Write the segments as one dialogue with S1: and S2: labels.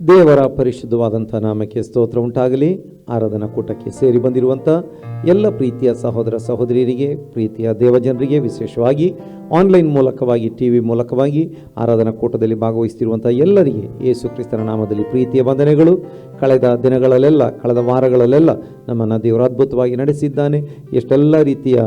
S1: ದೇವರ ಪರಿಶುದ್ಧವಾದಂಥ ನಾಮಕ್ಕೆ ಸ್ತೋತ್ರ ಉಂಟಾಗಲಿ. ಆರಾಧನಾ ಕೂಟಕ್ಕೆ ಸೇರಿ ಬಂದಿರುವಂಥ ಎಲ್ಲ ಪ್ರೀತಿಯ ಸಹೋದರ ಸಹೋದರಿಯರಿಗೆ, ಪ್ರೀತಿಯ ದೇವಜನರಿಗೆ, ವಿಶೇಷವಾಗಿ ಆನ್ಲೈನ್ ಮೂಲಕವಾಗಿ, ಟಿ.ವಿ ಮೂಲಕವಾಗಿ ಆರಾಧನಾ ಕೂಟದಲ್ಲಿ ಭಾಗವಹಿಸ್ತಿರುವಂಥ ಎಲ್ಲರಿಗೆ ಯೇಸು ಕ್ರಿಸ್ತನ ನಾಮದಲ್ಲಿ ಪ್ರೀತಿಯ ವಂದನೆಗಳು. ಕಳೆದ ದಿನಗಳಲ್ಲೆಲ್ಲ, ಕಳೆದ ವಾರಗಳಲ್ಲೆಲ್ಲ ನಮ್ಮನ್ನು ದೇವರು ಅದ್ಭುತವಾಗಿ ನಡೆಸಿದ್ದಾನೆ. ಎಷ್ಟೆಲ್ಲ ರೀತಿಯ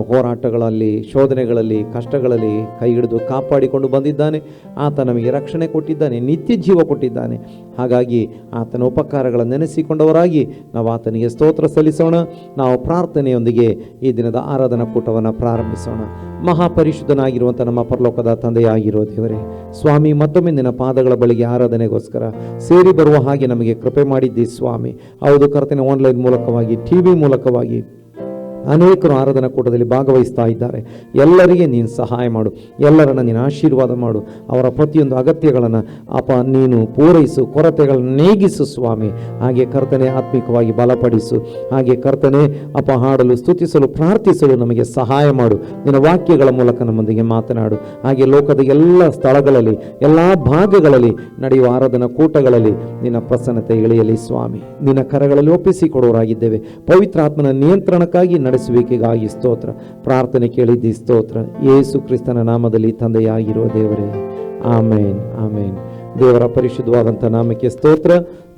S1: ಹೋರಾಟಗಳಲ್ಲಿ, ಶೋಧನೆಗಳಲ್ಲಿ, ಕಷ್ಟಗಳಲ್ಲಿ ಕೈ ಹಿಡಿದು ಕಾಪಾಡಿಕೊಂಡು ಬಂದಿದ್ದಾನೆ. ಆತ ನಮಗೆ ರಕ್ಷಣೆ ಕೊಟ್ಟಿದ್ದಾನೆ, ನಿತ್ಯ ಜೀವ ಕೊಟ್ಟಿದ್ದಾನೆ. ಹಾಗಾಗಿ ಆತನ ಉಪಕಾರಗಳನ್ನು ನೆನೆಸಿಕೊಂಡವರಾಗಿ ನಾವು ಆತನಿಗೆ ಸ್ತೋತ್ರ ಸಲ್ಲಿಸೋಣ. ನಾವು ಪ್ರಾರ್ಥನೆಯೊಂದಿಗೆ ಈ ದಿನದ ಆರಾಧನಾ ಕೂಟವನ್ನು ಪ್ರಾರಂಭಿಸೋಣ. ಮಹಾಪರಿಶುದ್ಧನಾಗಿರುವಂಥ ನಮ್ಮ ಪರಲೋಕದ ತಂದೆಯಾಗಿರೋ ದೇವರೇ, ಸ್ವಾಮಿ, ಮತ್ತೊಮ್ಮೆ ನಿನ್ನ ಪಾದಗಳ ಬಳಿಗೆ ಆರಾಧನೆಗೋಸ್ಕರ ಸೇರಿ ಬರುವ ಹಾಗೆ ನಮಗೆ ಕೃಪೆ ಮಾಡಿದ್ದಿ ಸ್ವಾಮಿ. ಹೌದು ಕರ್ತನೆ, ಆನ್ಲೈನ್ ಮೂಲಕವಾಗಿ, ಟಿ.ವಿ ಮೂಲಕವಾಗಿ ಅನೇಕರು ಆರಾಧನಾ ಕೂಟದಲ್ಲಿ ಭಾಗವಹಿಸ್ತಾ ಇದ್ದಾರೆ. ಎಲ್ಲರಿಗೆ ನೀನು ಸಹಾಯ ಮಾಡು, ಎಲ್ಲರನ್ನು ನೀನು ಆಶೀರ್ವಾದ ಮಾಡು. ಅವರ ಪ್ರತಿಯೊಂದು ಅಗತ್ಯಗಳನ್ನು ನೀನು ಪೂರೈಸು, ಕೊರತೆಗಳನ್ನು ನೀಗಿಸು ಸ್ವಾಮಿ. ಹಾಗೆ ಕರ್ತನೆ ಆತ್ಮಿಕವಾಗಿ ಬಲಪಡಿಸು. ಹಾಗೆ ಕರ್ತನೆ ಹಾಡಲು, ಸ್ತುತಿಸಲು, ಪ್ರಾರ್ಥಿಸಲು ನಮಗೆ ಸಹಾಯ ಮಾಡು. ನಿನ್ನ ವಾಕ್ಯಗಳ ಮೂಲಕ ನಮ್ಮೊಂದಿಗೆ ಮಾತನಾಡು. ಹಾಗೆ ಲೋಕದ ಎಲ್ಲ ಸ್ಥಳಗಳಲ್ಲಿ, ಎಲ್ಲ ಭಾಗಗಳಲ್ಲಿ ನಡೆಯುವ ಆರಾಧನಾ ಕೂಟಗಳಲ್ಲಿ ನಿನ್ನ ಪ್ರಸನ್ನತೆ ಇಳಿಯಲಿ ಸ್ವಾಮಿ. ನಿನ್ನ ಕರಗಳಲ್ಲಿ ಒಪ್ಪಿಸಿಕೊಡುವರಾಗಿದ್ದೇವೆ. ಪವಿತ್ರಾತ್ಮನ ನಿಯಂತ್ರಣಕ್ಕಾಗಿ ನಡೆಸುವಿಕೆಗಾಗಿ ಸ್ತೋತ್ರ. ಪ್ರಾರ್ಥನೆ ಕೇಳಿದ್ದಿ ಸ್ತೋತ್ರ. ಯೇಸು ಕ್ರಿಸ್ತನ ನಾಮದಲ್ಲಿ ತಂದೆಯಾಗಿರುವ ದೇವರೇ, ಆಮೇನ್, ಆಮೇನ್. ದೇವರ ಪರಿಶುದ್ಧವಾದಂಥ ನಾಮಕ್ಕೆ ಸ್ತೋತ್ರ.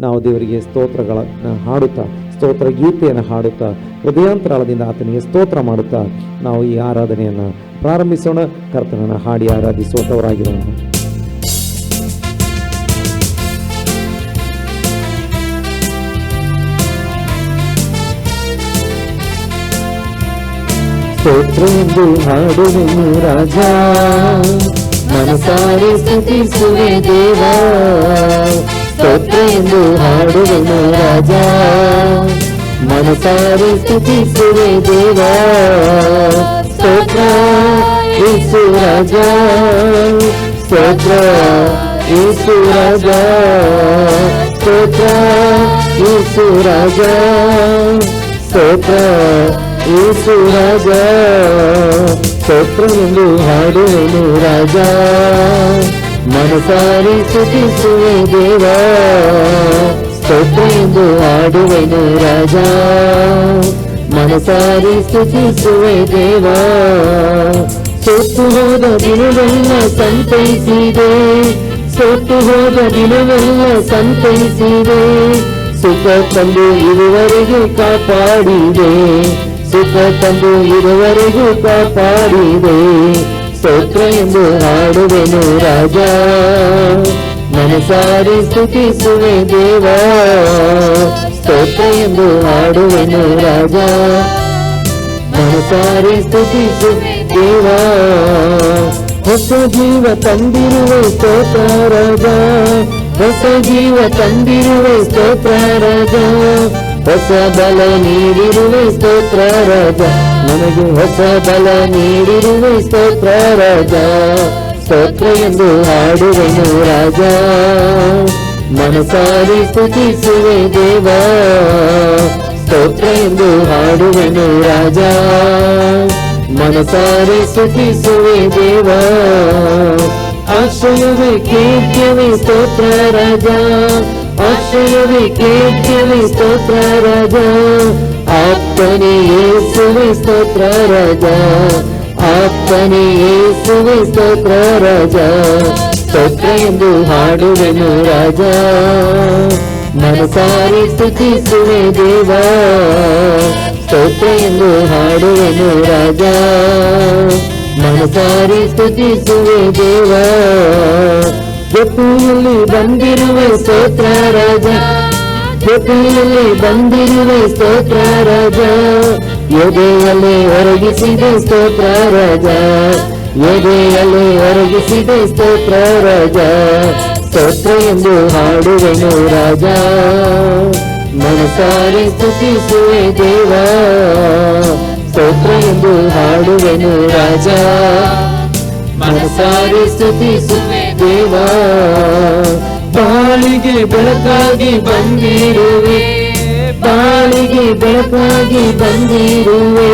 S1: ನಾವು ದೇವರಿಗೆ ಸ್ತೋತ್ರಗಳನ್ನು ಹಾಡುತ್ತಾ, ಸ್ತೋತ್ರ ಗೀತೆಯನ್ನು ಹಾಡುತ್ತಾ, ಹೃದಯಾಂತರಾಳದಿಂದ ಆತನಿಗೆ ಸ್ತೋತ್ರ ಮಾಡುತ್ತಾ ನಾವು ಈ ಆರಾಧನೆಯನ್ನು ಪ್ರಾರಂಭಿಸೋಣ. ಕರ್ತನನ್ನು ಹಾಡಿ ಆರಾಧಿಸುವಂಥವರಾಗಿರೋಣ. ಸ್ತೋತ್ರ ಎಂದು ಹಾಡುವೆನು ರಾಜ, ಮನಸಾರೆ ಸ್ತುತಿಸುವೆ ದೇವ. ಸ್ತೋತ್ರ ಎಂದು ಹಾಡುವೆನು ರಾಜ, ಮನಸಾರೆ ಸ್ತುತಿಸುವೆ ದೇವ. ಸ್ತೋತ್ರ ಯೇಸು ರಾಜ, ಸ್ತೋತ್ರ ಯೇಸು ರಾಜ, ಸ್ತೋತ್ರ ಯೇಸು ರಾಜ, ಸ್ತೋತ್ರ ಯೇಸು ರಾಜ. ಸ್ತೋತ್ರ ಎಂದು ಹಾಡುವೆನು ರಾಜ, ಮನಸಾರೆ ಸ್ತುತಿಸುವೆ ದೇವ. ಸ್ತೋತ್ರ ಎಂದು ಹಾಡುವೆನು ರಾಜ, ಮನಸಾರೆ ಸ್ತುತಿಸುವೆ ದೇವ. ಸೋತು ಹೋದ ದಿನವೆಲ್ಲ ಸಂತೈಸಿದೆ, ಸೋತು ಹೋದ ದಿನವೆಲ್ಲ ಸಂತೈಸಿದೆ. ಸುಖ ತಂದು ಇದುವರೆಗೂ ಕಾಪಾಡಿದೆ, ಸುಖ ತಂದು ಇದುವರೆಗೂ ಕಾಪಾಡಿದೆ. ಸ್ತೋತ್ರ ಎಂದು ಹಾಡುವೆನು ರಾಜ, ಮನಸಾರೆ ಸ್ತುತಿಸುವೆ ದೇವ. ಸ್ತೋತ್ರ ಎಂದು ಹಾಡುವೆನು ರಾಜ, ಮನಸಾರೆ ಸ್ತುತಿಸುವೆ ದೇವ. ಹೊಸ ಜೀವ ತಂದಿರುವೆ ಸ್ತೋತ್ರ ರಾಜ, ಹೊಸ ಜೀವ ತಂದಿರುವೆ ಸ್ತೋತ್ರ ರಾಜ. ಹೊಸ ಬಲ ನೀಡಿರುವೆ ಸ್ತೋತ್ರ ರಾಜ, ನನಗೆ ಹೊಸ ಬಲ ನೀಡಿರುವೆ ಸ್ತೋತ್ರ ರಾಜ. ಸ್ತೋತ್ರ ಎಂದು ಹಾಡುವೆನು ರಾಜ, ಮನಸಾರೆ ಸ್ತುತಿಸುವೆ ದೇವ. ಸ್ತೋತ್ರ ಎಂದು ಹಾಡುವೆನು ರಾಜ, ಮನಸಾರೆ ಸ್ತುತಿಸುವೆ ದೇವ. ಆಶ್ರಯವೇ ಕೀರ್ತಿಯವೇ ಸ್ತೋತ್ರ ರಾಜ, ಆಶ್ರಯವೇ ಕೀರ್ತಿಯವೇ ಸ್ತೋತ್ರ ರಾಜ. ಆಪ್ತನೇ ಯೇಸುವೇ ಸ್ತೋತ್ರ ರಾಜ, ಆಪ್ತನೇ ಯೇಸುವೇ ಸ್ತೋತ್ರ ರಾಜ. ಸ್ತೋತ್ರ ಎಂದು ಹಾಡುವೆನು ರಾಜ, ಮನಸಾರೆ ಸ್ತುತಿಸುವೆ ದೇವ. ಸ್ತೋತ್ರ ಎಂದು ಹಾಡುವೆನು ರಾಜ, ಮನಸಾರೆ ಸ್ತುತಿಸುವೆ ದೇವ. ಜೊತೆಯಲ್ಲಿ ಬಂದಿರುವೆ ಸ್ತೋತ್ರ ರಾಜ, ಜೊತೆಯಲ್ಲಿ ಬಂದಿರುವೆ ಸ್ತೋತ್ರ ರಾಜ. ಎದೆಯಲ್ಲಿ ಒರಗಿಸಿದೆ ಸ್ತೋತ್ರ ರಾಜ, ಎದೆಯಲ್ಲಿ ಒರಗಿಸಿದೆ ಸ್ತೋತ್ರ ರಾಜ. ಸ್ತೋತ್ರ ಎಂದು ಹಾಡುವೆನು ರಾಜ, ಮನಸಾರೆ ಸ್ತುತಿಸುವೆ ದೇವ. ಸ್ತೋತ್ರ ಎಂದು ಹಾಡುವೆನು ರಾಜ, ಮನಸಾರೆ ಸ್ತುತಿಸುವೆ ದೇವ. ಬಾಳಿಗೆ ಬೆಳಕಾಗಿ ಬಂದಿರುವೆ, ಬಾಳಿಗೆ ಬೆಳಕಾಗಿ ಬಂದಿರುವೆ.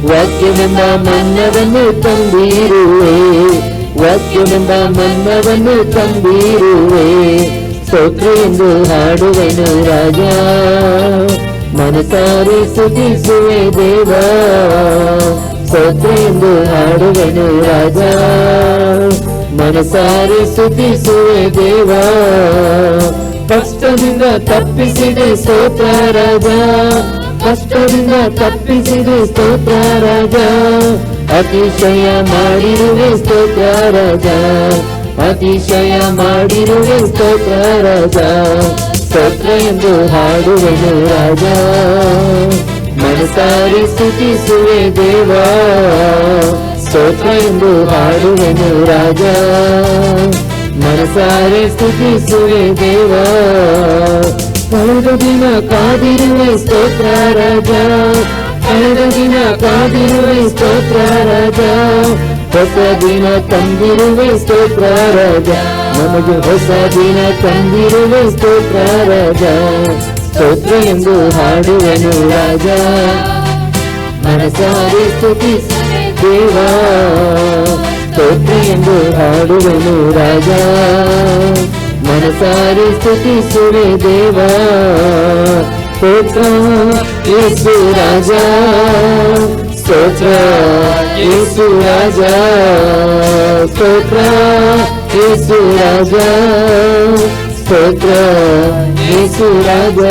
S1: ವಾಕ್ಯವೆಂಬ ಮನ್ನವನ್ನು ತಂದಿರುವೆ, ವಾಕ್ಯವೆಂಬ ಮನ್ನವನ್ನು ತಂದಿರುವೆ.
S2: ಸ್ತೋತ್ರ ಎಂದು ಹಾಡುವೆನು ರಾಜ, ಮನಸಾರೆ ಸ್ತುತಿಸುವೆ ದೇವ. ಸ್ತೋತ್ರ ಎಂದು ಹಾಡುವೆನು ರಾಜ, ಮನಸಾರೆ ಸ್ತುತಿಸುವೆ ದೇವ. ಕಷ್ಟದಿಂದ ತಪ್ಪಿಸಿದೆ ಸ್ತೋತ್ರ ರಾಜ, ಕಷ್ಟದಿಂದ ತಪ್ಪಿಸಿದೆ ಸ್ತೋತ್ರ ರಾಜ. ಅತಿಶಯ ಮಾಡಿರುವೆ ಸ್ತೋತ್ರ ರಾಜ, ಅತಿಶಯ ಮಾಡಿರುವೆ ಸ್ತೋತ್ರ ರಾಜ. ಸ್ತೋತ್ರ ಎಂದು ಹಾಡುವೆನು ರಾಜ, ಮನಸಾರೆ ಸ್ತುತಿಸುವೆ ದೇವ. ಸ್ತೋತ್ರ ಎಂದು ಹಾಡುವೆನು ರಾಜ, ಮನಸಾರೆ ಸ್ತುತಿಸುವೆ ದೇವ. ಕಳೆದ ದಿನ ಕಾದಿರುವೆ ಸ್ತೋತ್ರ ರಾಜ, ಕಳೆದ ದಿನ ಕಾದಿರುವೆ ಸ್ತೋತ್ರ ರಾಜ. ಹೊಸ ದಿನ ತಂದಿರುವೆ ಸ್ತೋತ್ರ ರಾಜ, ನಮಗೆ ಹೊಸ ದಿನ ತಂದಿರುವೆ ಸ್ತೋತ್ರ ರಾಜ. ಸ್ತೋತ್ರ ಎಂದು ಹಾಡುವೆನು ರಾಜ, ಮನಸಾರೆ ಸ್ತುತಿಸುವೆ ದೇವ. ಸ್ತೋತ್ರ ಎಂದು ಹಾಡುವೆನು ರಾಜ, ಮನಸಾರೆ ಸ್ತುತಿಸುವೆ ದೇವ. ಸ್ತೋತ್ರ ಯೇಸು ರಾಜ, ಸ್ತೋತ್ರ ಯೇಸು ರಾಜ, ಸ್ತೋತ್ರ ಯೇಸು ರಾಜ, ಸ್ತೋತ್ರ ಯೇಸು ರಾಜ.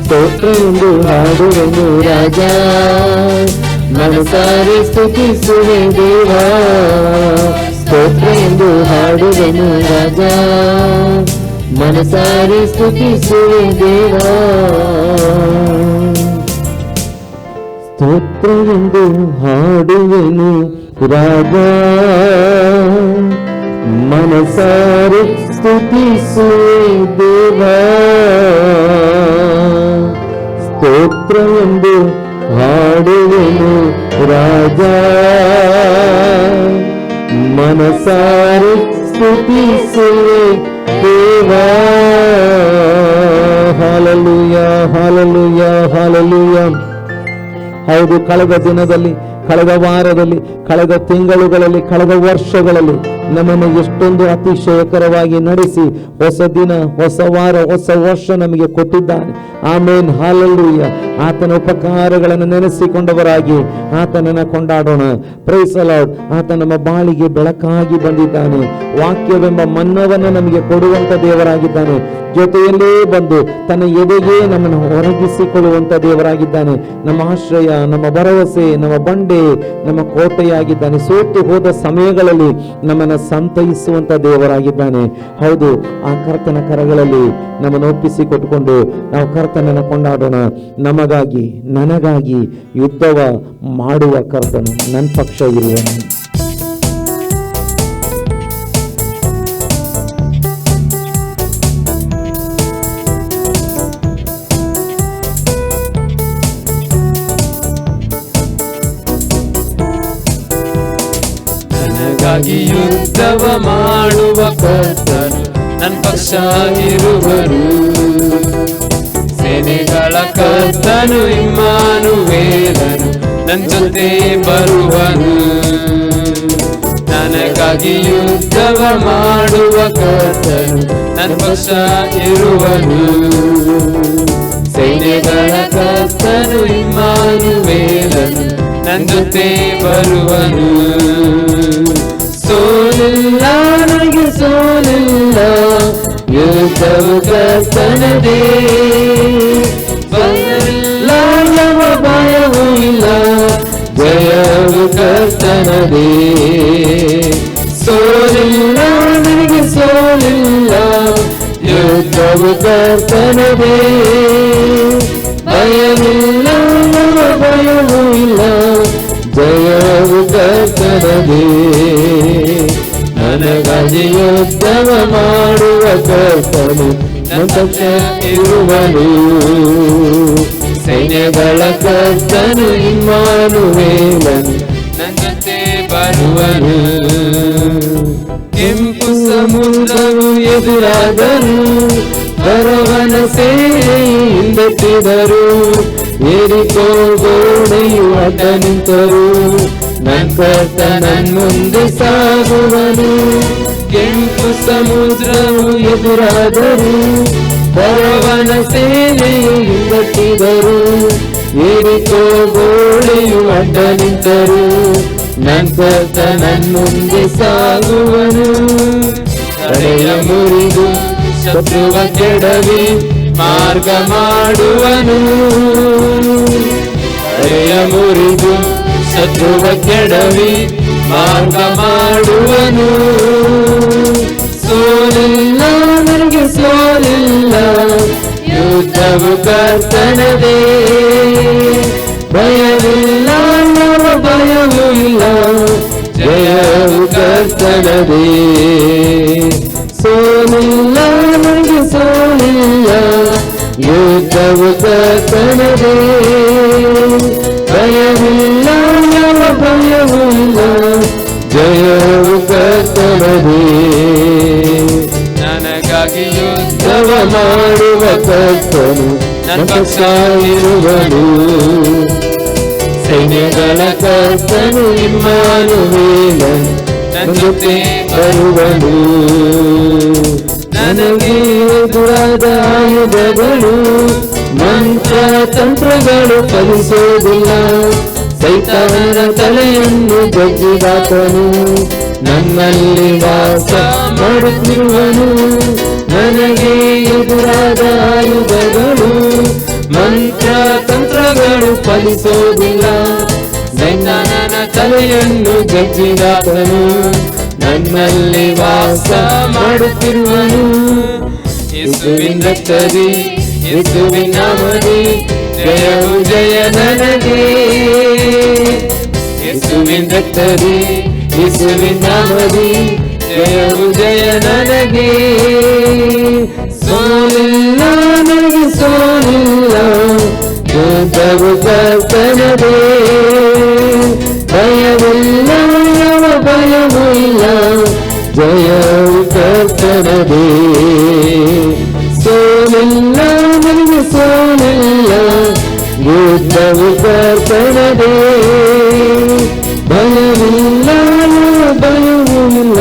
S2: ಸ್ತೋತ್ರ ಎಂದು ಹಾಡುವೆನು ರಾಜ, ಮನಸಾರೆ ಸ್ತುತಿಸುವೆ ದೇವ. ಸ್ತೋತ್ರ ಎಂದು ಹಾಡುವೆನು ರಾಜ, ಮನಸಾರೆ ಸ್ತುತಿಸುವೆ ದೇವ. ಸ್ತೋತ್ರವೆಂದು ಹಾಡುವೆನು ರಾಜ, ಮನಸಾರೆ ಸ್ತುತಿಸುವೆ ದೇವ. ಸ್ತೋತ್ರವೆಂದು ಹಾಡುವೆನು ರಾಜ, ಮನಸಾರೆ ಸ್ತುತಿಸುವೆ ದೇವ. Hallelujah, hallelujah, hallelujah. ಹೌದು, ಕಳೆದ ದಿನದಲ್ಲಿ, ಕಳೆದ ವಾರದಲ್ಲಿ, ಕಳೆದ ತಿಂಗಳುಗಳಲ್ಲಿ, ಕಳೆದ ವರ್ಷಗಳಲ್ಲಿ ನಮ್ಮನ್ನು ಎಷ್ಟೊಂದು ಅತಿಶಯಕರವಾಗಿ ನಡೆಸಿ ಹೊಸ ದಿನ, ಹೊಸ ವಾರ, ಹೊಸ ವರ್ಷ ನಮಗೆ ಕೊಟ್ಟಿದ್ದಾನೆ. ಆಮೇನ್, ಹಾಲೆಲೂಯ. ಆತನ ಉಪಕಾರಗಳನ್ನು ನೆನೆಸಿಕೊಂಡವರಾಗಿ ಆತನನ್ನು ಕೊಂಡಾಡೋಣ. Price the lord. ಆತ ನಮ್ಮ ಬಾಳಿಗೆ ಬೆಳಕಾಗಿ ಬಂದಿದ್ದಾನೆ. ವಾಕ್ಯವೆಂಬ ಮನ್ನವನ್ನು ನಮಗೆ ಕೊಡುವಂತ ದೇವರಾಗಿದ್ದಾನೆ. ಜೊತೆಯಲ್ಲೇ ಬಂದು ತನ್ನ ಎದೆಗೆ ನಮ್ಮನ್ನು ಹೊರಗಿಸಿಕೊಳ್ಳುವಂತ ದೇವರಾಗಿದ್ದಾನೆ. ನಮ್ಮ ಆಶ್ರಯ, ನಮ್ಮ ಭರವಸೆ, ನಮ್ಮ ಬಂಡೆ, ನಮ್ಮ ಕೋಟೆಯಾಗಿದ್ದಾನೆ. ಸೋತು ಹೋದ ಸಮಯಗಳಲ್ಲಿ ನಮ್ಮನ್ನು ಸಂತೈಸುವಂತ ದೇವರಾಗಿದ್ದಾನೆ. ಹೌದು, ಆ ಕರ್ತನ ಕರಗಳಲ್ಲಿ ನಮ್ಮನ್ನು ಒಪ್ಪಿಸಿ ಕೊಟ್ಟುಕೊಂಡು ನಾವು ಕರ್ತನನ್ನು ಕೊಂಡಾಡೋಣ. ನಮಗಾಗಿ, ನನಗಾಗಿ ಯುದ್ಧವ ಮಾಡುವ ಕರ್ತನು ನನ್ನ ಪಕ್ಷ ಇರುವನು.
S3: ನನಗಾಗಿ ಯುದ್ಧವ ಮಾಡುವ ಕರ್ತನು ನನ್ನ ಪಕ್ಷ ಇರುವರು. ಸೇನೆಗಳ ಕರ್ತನು ಇಮ್ಮಾನುವೇಲನು ನನ್ನ ಜೊತೆ ಬರುವನು. ನನಗಾಗಿ ಯುದ್ಧವ ಮಾಡುವ ಕರ್ತನು ನನ್ನ ಪಕ್ಷ ಇರುವನು. ಸೇನೆಗಳ ಕರ್ತನು ಇಮ್ಮಾನುವೇಲನು ನನ್ನ ಜೊತೆ ಬರುವನು. ಸೋಲಿಲ್ಲ, ನನಗೆ ಸೋಲಿಲ್ಲ, ಯುದ್ಧವು ಕರ್ತನದೇ. ಭಯವಿಲ್ಲ, ಯಾವ ಭಯವೂ ಇಲ್ಲ, ಜಯವು ಕರ್ತನದೇ. ಸೋಲಿಲ್ಲ, ನನಗೆ ಸೋಲಿಲ್ಲ, ಯುದ್ಧವು ಕರ್ತನದೇ. ಭಯವಿಲ್ಲ, ಯಾವ ಭಯವೂ ಇಲ್ಲ, ಜಯವು ಕರ್ತನದೇ. ನನಗಾಗಿ ಯುದ್ಧವ ಮಾಡುವ ಕರ್ತನು ನನ್ನ ಪಕ್ಷ ಇರುವನು. ಸೈನ್ಯಗಳ ಕರ್ತನು ಇಮ್ಮಾನುವೇಲನು ನನ್ನ ಜೊತೆ ಬರುವನು. ಕೆಂಪು ಸಮುದ್ರವು ಎದುರಾದರೂ, ಬರವನ ಸೇನೆಯಿಂದೆತ್ತಿದರು. ಏರಿಕೋ ಗೋಡೆಯು ಅಡ್ಡ ನಿಂತರು, ನನ್ನ ಕರ್ತ ನನ್ನ ಮುಂದೆ ಸಾಗುವನು. ಕೆಂಪು ಸಮುದ್ರವು ಎದುರಾದರೂ ಫರೋಹನ ಸೇನೆಯು ಹಿಂದಟ್ಟಿದರು. ಯೆರಿಕೋ ಗೋಡೆಯು ಅಡ್ಡ ನಿಂತರು, ನಂತರ ನನ್ನುಂದೆ ಸಾಗುವನು. ತಡೆಯ ಮುರಿದು ಶತ್ರುವ ಕೆಡವಿ ಮಾರ್ಗ ಮಾಡುವನು. ತಡೆಯ ಮುರಿದು ಶತ್ರುವ ಕೆಡವಿ ಮಾರ್ಗ ಮಾಡುವನು. ಸೋಲಿಲ್ಲ ನನಗೆ ಸೋಲಿಲ್ಲ, ಯುದ್ಧವು ಕರ್ತನದೇ. ಭಯವಿಲ್ಲ ಯಾವ ಭಯವೂ ಇಲ್ಲ, ಜಯವು ಕರ್ತನದೇ. ಸೋಲಿಲ್ಲ ನನಗೆ ಸೋಲಿಲ್ಲ, ಯುದ್ಧವು ಕರ್ತನದೇ. ಭಯವಿಲ್ಲ ಯಾವ ಭಯವೂ ಇಲ್ಲ, ಜಯವು ಕರ್ತನದೇ. ನನಗಾಗಿ ಯುದ್ಧವ ಮಾಡುವ ಕರ್ತನು ನನ್ನ ಪಕ್ಷ ಇರುವನು. ಸೈನ್ಯಗಳ ಕರ್ತನು ಇಮ್ಮಾನುವೇಲನು ನನ್ನ ಜೊತೆ ಬರುವನು. ನನಗೆ ಎದುರಾದ ಆಯುಧಗಳು ಮಂತ್ರ ತಂತ್ರಗಳು ಫಲಿಸುವುದಿಲ್ಲ. ಸೈತಾನನ ತಲೆಯನ್ನು ಜಜ್ಜಿದಾತನು ನನ್ನಲ್ಲಿ ವಾಸ ಮಾಡುತ್ತಿರುವನು. ನನಗೆ ಎದುರಾದ ಆಯುಧಗಳು ಮಂತ್ರ ತಂತ್ರಗಳು ಫಲಿಸುವುದಿಲ್ಲ. ಸೈತಾನನ ತಲೆಯನ್ನು ಜಜ್ಜಿದಾತನು ನನ್ನಲ್ಲಿ ವಾಸ ಮಾಡುತ್ತಿರುವನು. ಯೇಸುವಿನ ರಕ್ತದಿ ಯೇಸುವಿನ ನಾಮದಿ ಜಯವು ಜಯ ನನಗೆ. ಯೇಸುವಿನ ರಕ್ತದಿ ಯೇಸುವಿನ ನಾಮದಿ ಜಯವು ಜಯ ನನಗೆ. ಸೋಲಿಲ್ಲ ನನಗೆ ಸೋಲಿಲ್ಲ, ಯುದ್ಧವು ಕರ್ತನದೇ. ಭಯವಿಲ್ಲ ಯಾವ ಭಯವೂ ಇಲ್ಲ, ಜಯವು ಕರ್ತನದೇ. ಸೋಲಿಲ್ಲ ನನಗೆ ಸೋಲಿಲ್ಲ, ಯುದ್ಧವು ಕರ್ತನದೇ. ಭಯವಿಲ್ಲ ಯಾವ ಭಯವೂ ಇಲ್ಲ,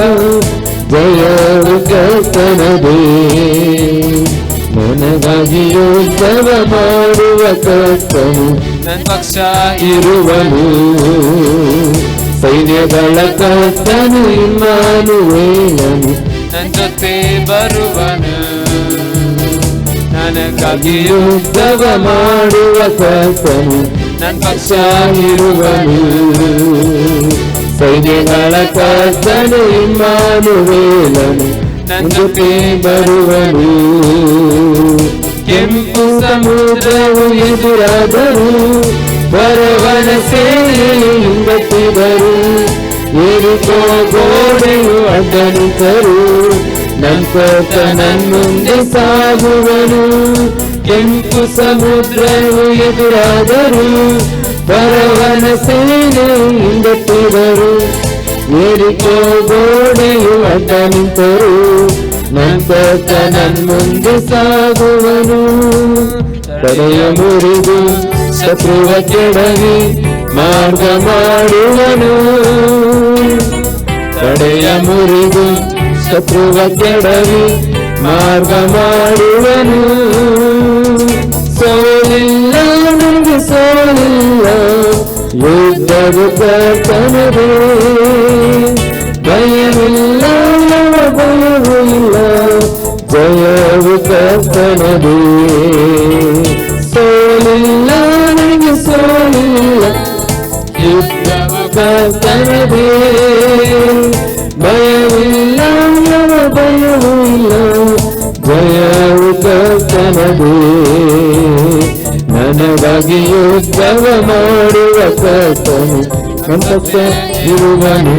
S3: ಜಯವು ಕರ್ತನದೇ. ನನಗಾಗಿ ಯುದ್ಧವ ಮಾಡುವ ಕರ್ತನು ನನ್ನ ಪಕ್ಷ ಇರುವನು. ಸೈನ್ಯಗಳ ಕರ್ತನು ಇಮ್ಮಾನುವೇಲನು ನನ್ನ ಜೊತೆ ಬರುವನು. ನನಗಾಗಿ ಯುದ್ಧವ ಮಾಡುವ ಕರ್ತನು ನನ್ನ ಪಕ್ಷ ಇರುವನು. ಸೈನ್ಯಗಳ ಕರ್ತನು ಇಮ್ಮಾನುವೇಲನು ನನ್ನ ಜೊತೆ ಬರುವನು. ಕೆಂಪು ಸಮುದ್ರವು ಎದುರಾದರೂ ಫರೋಹನ ಸೇನೆಯು ಹಿಂದಟ್ಟಿದರು. ಯೆರಿಕೋ ಗೋಡೆಯು ಅಡ್ಡ ನಿಂತರು, ನಂತರ ನನ್ನುಂದೆ ಸಾಗುವನು. ಕೆಂಪು ಸಮುದ್ರವು ಎದುರಾದರೂ ಫರೋಹನ ಸೇನೆಯು ಹಿಂದಟ್ಟಿದರು. ಯೆರಿಕೋ ಗೋಡೆಯು ಅಡ್ಡ ನಿಂತರು, ನಂತರ ನನ್ನುಂದೆ ಸಾಗುವನು. ತಡೆಯ ಮುರಿದು ಶತ್ರುವ ಕೆಡವಿ ಮಾರ್ಗ ಮಾಡುವನು. ತಡೆಯ ಮುರಿದು ಶತ್ರುವ ಕೆಡವಿ ಮಾರ್ಗ ಮಾಡುವನು. ಸೋಲಿಲ್ಲ ನನಗೆ ಸೋಲಿಲ್ಲ, ಯುದ್ಧವು ಕರ್ತನದೇ. ಭಯವಿಲ್ಲ ಯಾವ ಭಯವೂ ಇಲ್ಲ, ಜಯವು ಕರ್ತನದೇ. ಸೋಲಿಲ್ಲ ನನಗೆ ಸೋಲಿಲ್ಲ, ಯುದ್ಧವು ಕರ್ತನದೇ. ಭಯವಿಲ್ಲ ಯಾವ ಭಯವೂ ಇಲ್ಲ, ಜಯವು ಕರ್ತನದೇ. ನನಗಾಗಿ ಯುದ್ಧವ ಮಾಡುವ ಕರ್ತನು ನನ್ನ ಪಕ್ಷ ಇರುವನು.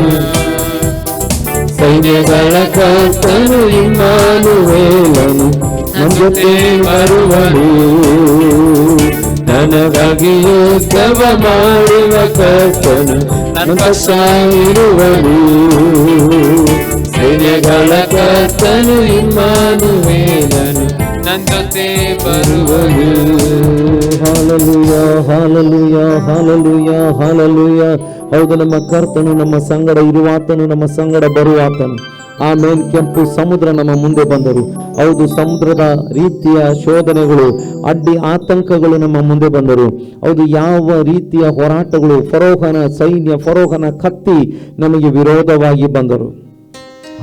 S3: ಸೈನ್ಯಗಳ ಕರ್ತನು ಇಮ್ಮಾನುವೇಲನು ನನ್ನ ಜೊತೆ ಬರುವನು. ನನಗಾಗಿ ಯುದ್ಧವ ಮಾಡುವ ಕರ್ತನು ನನ್ನ ಪಕ್ಷ ಇರುವನು. ಸೈನ್ಯಗಳ ಕರ್ತನು ಇಮ್ಮಾನುವೇಲನು ನನ್ನ ಜೊತೆ ಬರುವನು.
S2: Hallelujah, hallelujah, hallelujah, hallelujah. ಹೌದು, ನಮ್ಮ ಕರ್ತನು ನಮ್ಮ ಸಂಗಡ ಇರುವಾತನು, ನಮ್ಮ ಸಂಗಡ ಬರುವಾತನು. ಆಮೇನ್. ಕೆಂಪು ಸಮುದ್ರ ನಮ್ಮ ಮುಂದೆ ಬಂದರು. ಹೌದು, ಸಮುದ್ರದ ರೀತಿಯ ಶೋಧನೆಗಳು, ಅಡ್ಡಿ ಆತಂಕಗಳು ನಮ್ಮ ಮುಂದೆ ಬಂದರು. ಹೌದು, ಯಾವ ರೀತಿಯ ಹೋರಾಟಗಳು, ಫರೋಹನ ಸೈನ್ಯ, ಫರೋಹನ ಕತ್ತಿ ನಮಗೆ ವಿರೋಧವಾಗಿ ಬಂದರು.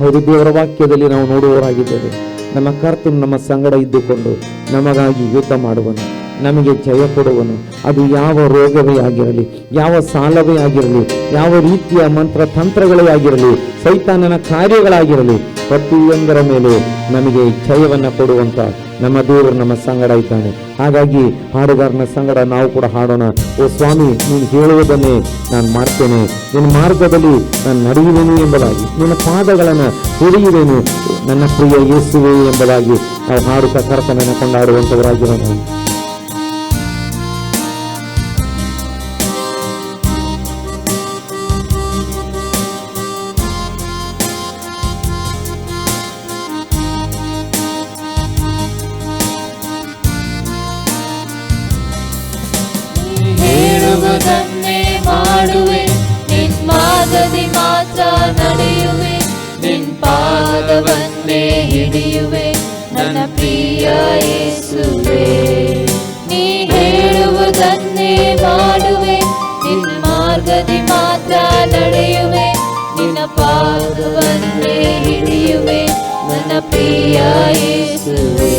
S2: ಹೌದು, ದೇವರ ವಾಕ್ಯದಲ್ಲಿ ನಾವು ನೋಡುವವರಾಗಿದ್ದೇವೆ. ನಮ್ಮ ಕರ್ತನು ನಮ್ಮ ಸಂಗಡ ಇದ್ದುಕೊಂಡು ನಮಗಾಗಿ ಯುದ್ಧ ಮಾಡುವನು, ನಮಗೆ ಜಯ ಕೊಡುವನು. ಅದು ಯಾವ ರೋಗವೇ ಆಗಿರಲಿ, ಯಾವ ಸಾಲವೇ ಆಗಿರಲಿ, ಯಾವ ರೀತಿಯ ಮಂತ್ರ ತಂತ್ರಗಳೇ ಆಗಿರಲಿ, ಸೈತಾನನ ಕಾರ್ಯಗಳಾಗಿರಲಿ, ಪ್ರತಿಯೊಂದರ ಮೇಲೆ ನಮಗೆ ಜಯವನ್ನು ಕೊಡುವಂತ ನಮ್ಮ ದೇವರು ನಮ್ಮ ಸಂಗಡ ಇದ್ದಾನೆ. ಹಾಗಾಗಿ ಹಾಡುಗಾರನ ಸಂಗಡ ನಾವು ಕೂಡ ಹಾಡೋಣ. ಓ ಸ್ವಾಮಿ, ನೀನು ಹೇಳುವುದನ್ನೇ ನಾನು ಮಾಡ್ತೇನೆ, ನಿನ್ನ ಮಾರ್ಗದಲ್ಲಿ ನಾನು ನಡೆಯುವೆನು ಎಂಬುದಾಗಿ, ನಿನ್ನ ಪಾದಗಳನ್ನು ಹಿಡಿಯುವೆನು ನನ್ನ ಪ್ರಿಯ ಯೇಸುವೆ ಎಂಬುದಾಗಿ ನಾವು ಹಾಡುತ್ತಾ ಕರ್ತನನ್ನು ಕೊಂಡಾಡುವಂಥವರಾಗಿರೋಣ.
S3: ಹೇಳುವುದನ್ನೇ ಮಾಡುವೆ, ನಿನ್ ಮಾರ್ಗದಿ ಮಾತ್ರ ನಡೆಯುವೆ, ನಿನ್ ಪಾದವನ್ನೇ ಹಿಡಿಯುವೆ ನನ್ನ ಪ್ರಿಯ ಯೇಸುವೆ. ನೀ ಹೇಳುವುದನ್ನೇ ಮಾಡುವೆ, ನಿನ್ ಮಾರ್ಗದಿ ಮಾತ್ರ ನಡೆಯುವೆ, ನಿನ್ನ ಪಾದವನ್ನೇ ಹಿಡಿಯುವೆ ನನ್ನ ಪ್ರಿಯ ಯೇಸುವೆ.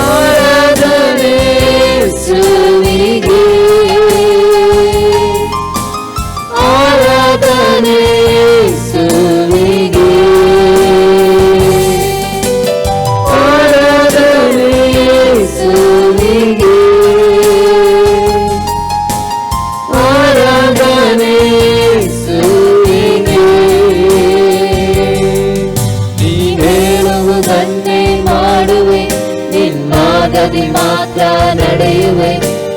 S3: ಆರಾಧನೆ ಯೇಸುವಿಗೆ, ಆರಾಧನೆ ಯೇಸುವಿಗೆ, ಆರಾಧನೆ ಯೇಸುವಿಗೆ, ಆರಾಧನೆ ಯೇಸುವಿಗೆ. ನೀ ಹೇಳುವುದನ್ನೇ ಮಾಡುವೆ, ನಿನ್ ಮಾರ್ಗದಿ ಮಾತ್ರ ನಡೆಯುವೆ,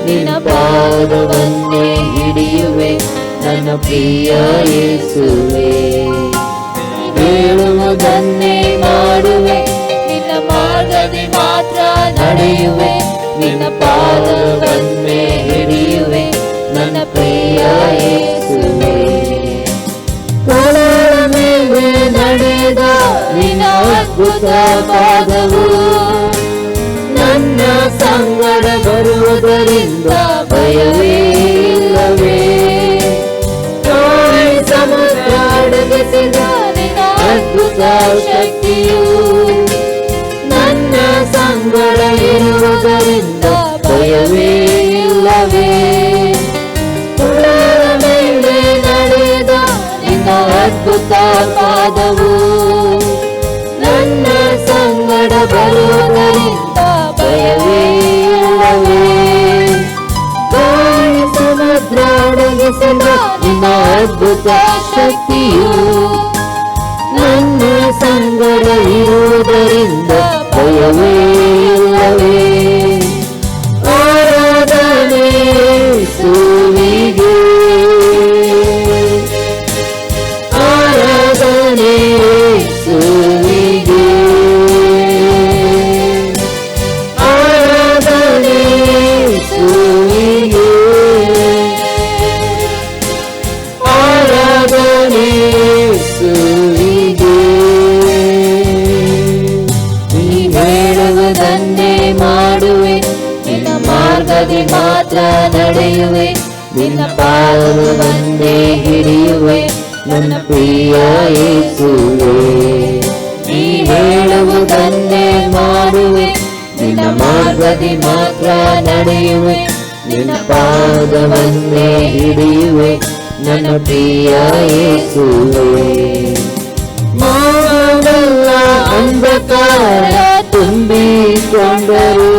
S3: ನಿನ್ನ ಪಾದವನ್ನೇ ಹಿಡಿಯುವೆ ನನ್ನ ಪ್ರಿಯ ಯೇಸುವೆ. ಹೇಳುವುದನ್ನೇ ಮಾಡುವೆ, ನಿನ್ನ ಮಾರ್ಗದಿ ಮಾತ್ರ ನಡೆಯುವೆ, ನಿನ್ನ ಪಾದವನ್ನೇ ಹಿಡಿಯುವೆ ನನ್ನ ಪ್ರಿಯ ಯೇಸುವೆ. ಕಡಲ ಮೇಲೆ ನಡೆದ ನಿನ್ನ ಅದ್ಭುತ ಪಾದವು ನನ್ನ ಸಂಗಡ ಬರುವುದರಿಂದ ಭಯವೇ ಇಲ್ಲವೇ. ಸಮುದ್ರ ಅಡಗಿಸಿದ ನಿನ್ನ ಅದ್ಭುತ ಶಕ್ತಿಯು ನನ್ನ ಸಂಗಡ ಇರುವುದರಿಂದ ಭಯವೇ ಇಲ್ಲವೇ. ಕುಳರ ಮೇಲೆ ನಡೆದ ನಿನ್ನ ಅದ್ಭುತ ಪಾದವು ನನ್ನ ಸಂಗಡ ಬರುವುದರಿಂದ ಭಯವೇ ಇಲ್ಲವೇ. ಗಾಳಿ ಸಮುದ್ರ ಅಡಗಿಸಿದ ನಿನ್ನ ಅದ್ಭುತ ಶಕ್ತಿಯು ನನ್ನ ಸಂಗಡ ಇರುವುದರಿಂದ ಭಯವೇ ಇಲ್ಲವೇ. ಆರಾಧನೆ ಯೇಸುವಿಗೆ, ಆರಾಧನೆ ಯೇಸುವಿಗೆ, ಆರಾಧನೆ ಯೇಸುವಿಗೆ, ಆರಾಧನೆ ಯೇಸುವಿಗೆ. ನೀ ಹೇಳುವುದನ್ನೇ ಮಾಡುವೆ, ನಿನ್ನ ಮಾರ್ಗದಿ ಮಾತ್ರ ನಡೆಯುವೆ, ನಿನ್ನ ಪಾದವನ್ನೇ ಹಿಡಿಯುವೆ ನನ್ನ ಪ್ರಿಯ ಯೇಸುವೆ. ನೀ ಹೇಳುವುದನ್ನೇ ಮಾಡುವೆ, ನಿನ್ನ ಮಾರ್ಗದಿ ಮಾತ್ರ ನಡೆಯುವೆ, ನಿನ್ನ ಪಾದವನ್ನೇ ಹಿಡಿಯುವೆ ನನ್ನ ಪ್ರಿಯ ಯೇಸುವೆ. ಮಾನವೆಲ್ಲ ಅಂಧಕಾರ ತುಂಬಿಕೊಂಡರು,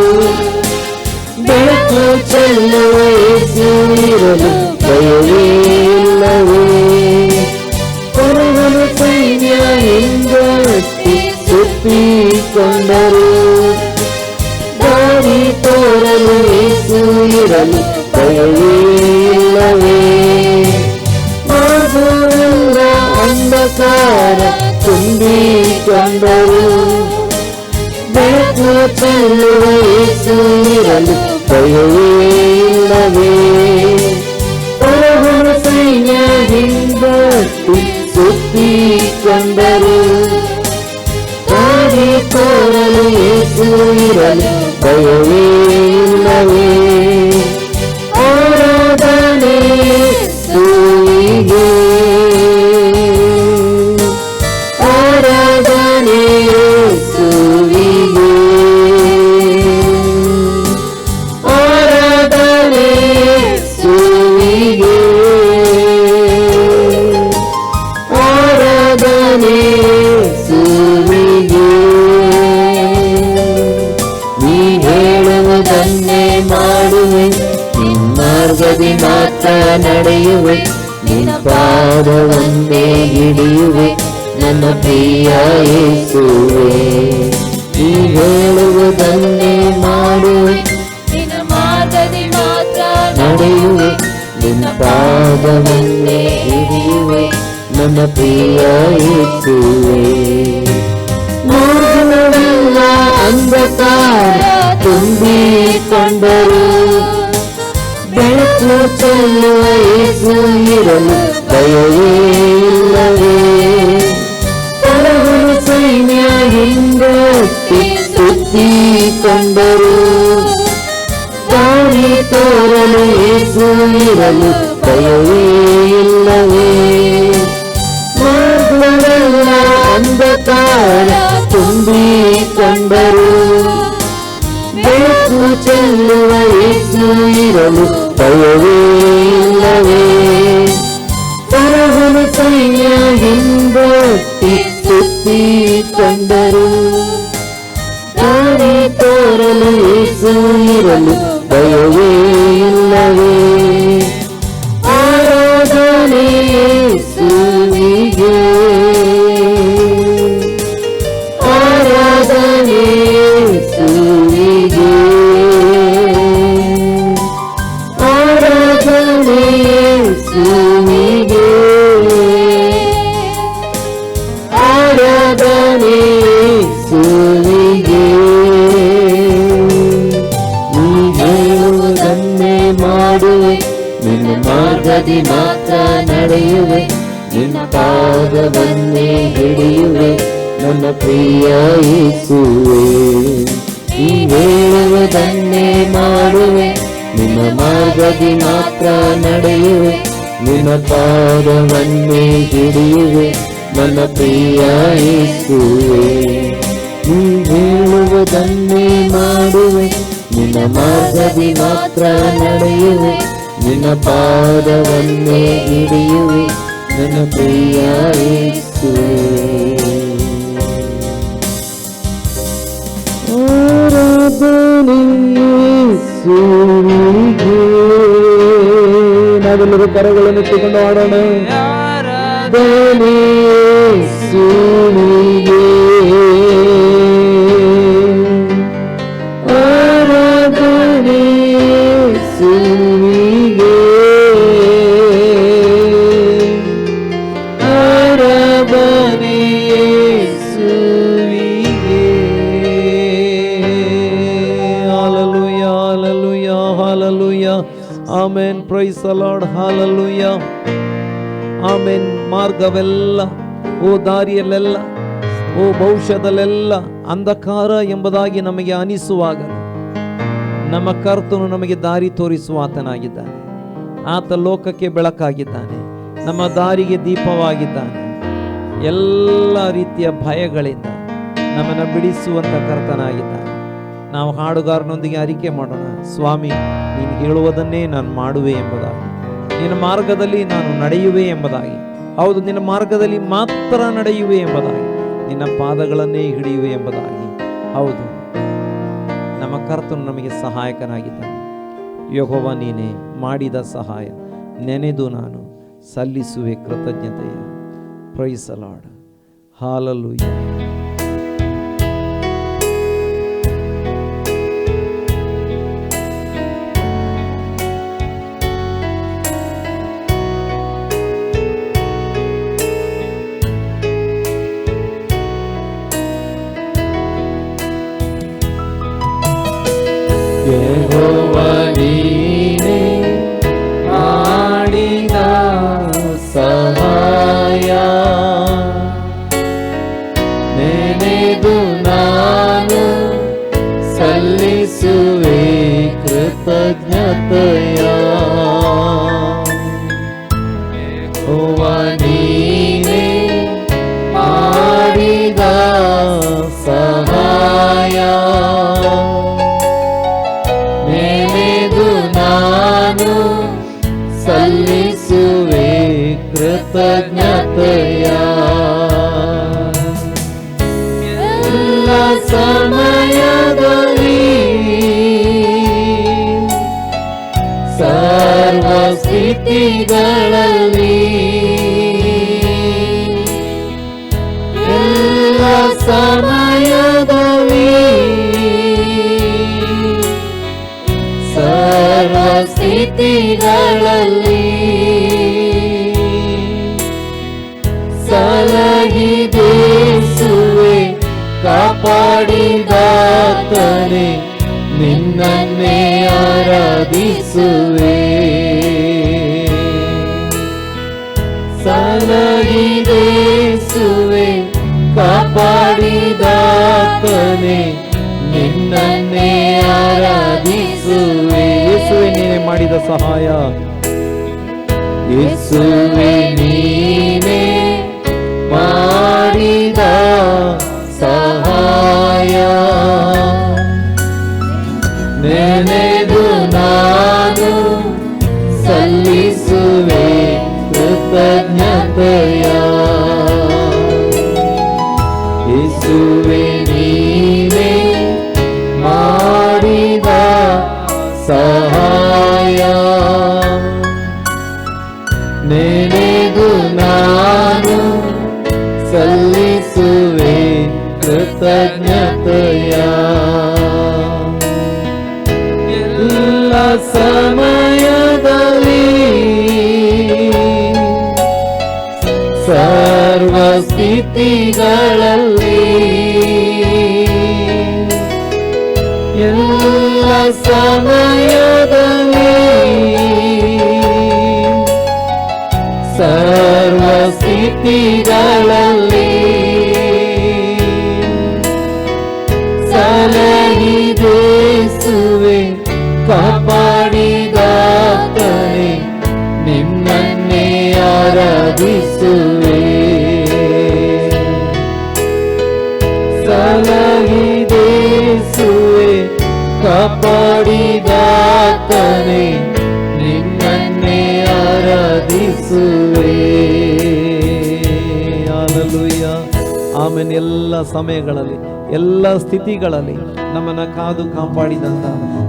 S3: ಬೆಳಕು ಚೆಲ್ಲುವ ಯೇಸು ಇರಲು ಭಯವೇ ಇಲ್ಲವೇ. ಹೊರಗನು ಸೈನ್ಯ ಹಿಂದಟ್ಟಿ ಸುತ್ತಿಕೊಂಡರು, ದಾರಿ ತೋರಲು ಯೇಸು ಇರಲು ಭಯವೇ ಇಲ್ಲವೇ. ಮಾನವೆಲ್ಲ ಅಂಧಕಾರ ತುಂಬಿಕೊಂಡರು, ಬೆಳಕು ಚೆಲ್ಲುವ ಯೇಸು ಇರಲು ಭಯವೇ ಇಲ್ಲವೇ. ಹೊರಗನು ಸೈನ್ಯ ಹಿಂದಟ್ಟಿ ಸುತ್ತ ಸುತ್ತಿಕೊಂಡರು. ದಾರಿ ತೋರಲು ಯೇಸು ಇರಲು ಭಯವೇ ಇಲ್ಲವೇ. ಆರಾಧನೆ ಯೇಸುವಿಗೆ, ಆರಾಧನೆ ಯೇಸುವಿಗೆ, ಆರಾಧನೆ ಯೇಸುವಿಗೆ, ಆರಾಧನೆ ಯೇಸುವಿಗೆ. ನೀ ಹೇಳುವುದನ್ನೇ ಮಾಡುವೆ, ನಿನ್ನ ಮಾರ್ಗದಿ ಮಾತ್ರ ನಡೆಯುವೆ, ನಿನ್ನ ಪಾದವನ್ನೇ ಹಿಡಿಯುವೆ ನನ್ನ ಪ್ರಿಯ ಯೇಸುವೇ. ನೀ ಹೇಳುವುದನ್ನೇ ಮಾಡುವೆ,
S4: ನಿನ್ನ ಮಾರ್ಗದಿ ಮಾತ್ರ
S3: ನಡೆಯುವೆ, ನಿನ್ನ ಪಾದವನ್ನೇ ಹಿಡಿಯುವೆ ನನ್ನ ಪ್ರಿಯ ಯೇಸುವೇ. ಮಾರ್ಗವೆಲ್ಲ ಅಂಧಕಾರ ತುಂಬಿಕೊಂಡರು, ಬೆಳಕು ಚೆಲ್ಲುವ ಯೇಸು ಇರಲು ಭಯವೇ ಇಲ್ಲವೇ. ಪರವನ ಸೈನ್ಯ ಹಿಂದಟ್ಟಿ ಸುತ್ತಿಕೊಂಡರು, ದಾರಿ ತೋರಲು ಯೇಸು ಇರಲು ಭಯವೇ ಇಲ್ಲವೇ. ಮಾರ್ಗವೆಲ್ಲ ಅಂಧಕಾರ ತುಂಬಿಕೊಂಡರು, ಬೆಳಕು ಚೆಲ್ಲುವ ಯೇಸು ಇರಲು ಭಯವೇ ಇಲ್ಲವೇ. ಪರವನ ಸೈನ್ಯ ಹಿಂದಟ್ಟಿ ಸುತ್ತಿಕೊಂಡರು, ದಾರಿ ತೋರಲು ಯೇಸು ಇರಲು ಭಯವೇ ಇಲ್ಲವೇ. ಆರಾಧನೆ ಯೇಸುವಿಗೆ, ಆರಾಧನೆ ಯೇಸುವಿಗೆ, ಆರಾಧನೆ ಯೇಸುವಿಗೆ, ಆರಾಧನೆ ಯೇಸುವಿಗೆ. ನೀ ಹೇಳುವುದನ್ನೇ ಮಾಡುವೆ, ನಿನ್ನ ಮಾರ್ಗದಿ ಮಾತ್ರ ನಡೆಯುವೆ, ನಿನ್ನ ಪಾದವನ್ನೇ ಹಿಡಿಯುವೆ ನನ್ನ ಪ್ರಿಯ ಯೇಸುವೇ. ನೀ ಹೇಳುವುದನ್ನೇ ಮಾಡುವೆ, ನಿನ್ನ ಮಾರ್ಗದಿ ಮಾತ್ರ ನಡೆಯುವೆ, ನಿನ್ನ ಪಾದವನ್ನೇ ಹಿಡಿಯುವೆ ನನ್ನ ಪ್ರಿಯ ಯೇಸುವೇ. ನೀ ಹೇಳುವುದನ್ನೇ ಮಾಡುವೆ, ನಿನ್ನ ಮಾರ್ಗದಿ ಮಾತ್ರ ನಡೆಯುವೆ, ನಿನ್ನ ಪಾದವನ್ನೇ ಹಿಡಿಯುವೆ ನನ್ನ ಪ್ರಿಯ ಯೇಸುವೇ. ಆರಾಧನೆ ಯೇಸುವಿಗೆ. ನಾವೆಲ್ಲರೂ ಕರಗಳನ್ನು ಎತ್ತಿಕೊಂಡು ಆಡೋಣ. ಆರಾಧನೆ ಯೇಸುವಿಗೆ, ಆರಾಧನೆ ಯೇಸುವಿಗೆ, ಆರಾಧನೆ ಯೇಸುವಿಗೆ.
S2: Hallelujah, hallelujah, hallelujah. Amen. Praise the Lord. Hallelujah. Amen. ಮಾರ್ಗವೆಲ್ಲ, ಓ ದಾರಿಯಲ್ಲೆಲ್ಲ, ಓ ಭವಿಷ್ಯದಲ್ಲೆಲ್ಲ ಅಂಧಕಾರ ಎಂಬುದಾಗಿ ನಮಗೆ ಅನಿಸುವಾಗ ನಮ್ಮ ಕರ್ತನು ನಮಗೆ ದಾರಿ ತೋರಿಸುವ ಆತನಾಗಿದ್ದಾನೆ. ಆತ ಲೋಕಕ್ಕೆ ಬೆಳಕಾಗಿದ್ದಾನೆ, ನಮ್ಮ ದಾರಿಗೆ ದೀಪವಾಗಿದ್ದಾನೆ. ಎಲ್ಲ ರೀತಿಯ ಭಯಗಳಿಂದ ನಮ್ಮನ್ನು ಬಿಡಿಸುವಂಥ ಕರ್ತನಾಗಿದ್ದಾನೆ. ನಾವು ಹಾಡುಗಾರನೊಂದಿಗೆ ಅರಿಕೆ ಮಾಡೋಣ. ಸ್ವಾಮಿ, ನೀನು ಹೇಳುವುದನ್ನೇ ನಾನು ಮಾಡುವೆ ಎಂಬುದಾಗಿ, ನಿನ್ನ ಮಾರ್ಗದಲ್ಲಿ ನಾನು ನಡೆಯುವೆ ಎಂಬುದಾಗಿ. ಹೌದು, ನಿನ್ನ ಮಾರ್ಗದಲ್ಲಿ ಮಾತ್ರ ನಡೆಯುವೆ ಎಂಬುದಾಗಿ, ನಿನ್ನ ಪಾದಗಳನ್ನೇ ಹಿಡಿಯುವೆ ಎಂಬುದಾಗಿ. ಹೌದು, ನಮ್ಮ ಕರ್ತನು ನಮಗೆ ಸಹಾಯಕನಾಗಿದ್ದಾನೆ. ಯೆಹೋವ, ನೀನೇ ಮಾಡಿದ ಸಹಾಯ ನೆನೆದು ನಾನು ಸಲ್ಲಿಸುವೆ ಕೃತಜ್ಞತೆಯ. Praise the Lord. Hallelujah.
S3: Jehovah ನೀನೇ ಮಾಡಿದ ಸಹಾಯ ಸಹಾಯ ನೆನೆದು ನಾನು ಸಲ್ಲಿಸುವೆ ಕೃತಜ್ಞತೆಯ. ಎಲ್ಲ ಸಮಯದಲ್ಲಿ ಸರ್ವ ಸ್ಥಿತಿಗಳಲ್ಲಿ ಎಲ್ಲ ಸಮಯದಲ್ಲಿ ಸರ್ವ ಸ್ಥಿತಿಗಳಲ್ಲಿ ಸಲಹಿದೇಸುವೆ ಕಾಪಾಡಿದಾತನೆ ನಿನ್ನನ್ನೇ ಆರಾಧಿಸುವೆ. ಸಲಹಿದೇಸುವೆ ಕಾಪಾಡಿದಾತನೆ ನಿನ್ನನ್ನೇ ಆರಾಧಿಸುವೆ.
S2: ಯೇಸುವೆ ನೀನೇ ಮಾಡಿದ ಸಹಾಯ,
S3: ಯೇಸುವೆ ನೀನೇ ಮಾಡಿದ ಸಹಾಯ ನೆನೆದು ನಾನು ಸಲ್ಲಿಸುವೆ ಕೃತಜ್ಞತೆಯ. ಯೇಸುವೆ ನೀನೇ ಮಾಡಿದ ಸಹಾಯ ನೆನೆದು ನಾನು ಸಲ್ಲಿಸುವೆ ಕೃತಜ್ಞತೆಯ. ಎಲ್ಲ ಸಮಯದಲ್ಲಿ ಸರ್ವ ಸ್ಥಿತಿಗಳಲ್ಲಿ ಎಲ್ಲ ಸಮಯದಲ್ಲಿ ಸರ್ವ ಸ್ಥಿತಿಗಳಲ್ಲಿ ಸಲಹಿದೇಸುವೆ ಕಾಪಾಡಿದಾತನೆ ನಿನ್ನನ್ನೇ ಆರಾಧಿಸುವೆ. ಸಲಹಿದೇಸುವೆ ಕಾಪಾಡಿದಾತನೆ ನಿನ್ನನ್ನೇ ಆರಾಧಿಸುವೆ.
S2: ಹಲ್ಲೆಲೂಯ, ಆಮೇಲೆ ಎಲ್ಲ ಸಮಯಗಳಲ್ಲಿ ಎಲ್ಲ ಸ್ಥಿತಿಗಳಲ್ಲಿ ನಮ್ಮನ್ನು ಕಾದು ಕಾಪಾಡಿದಂಥ,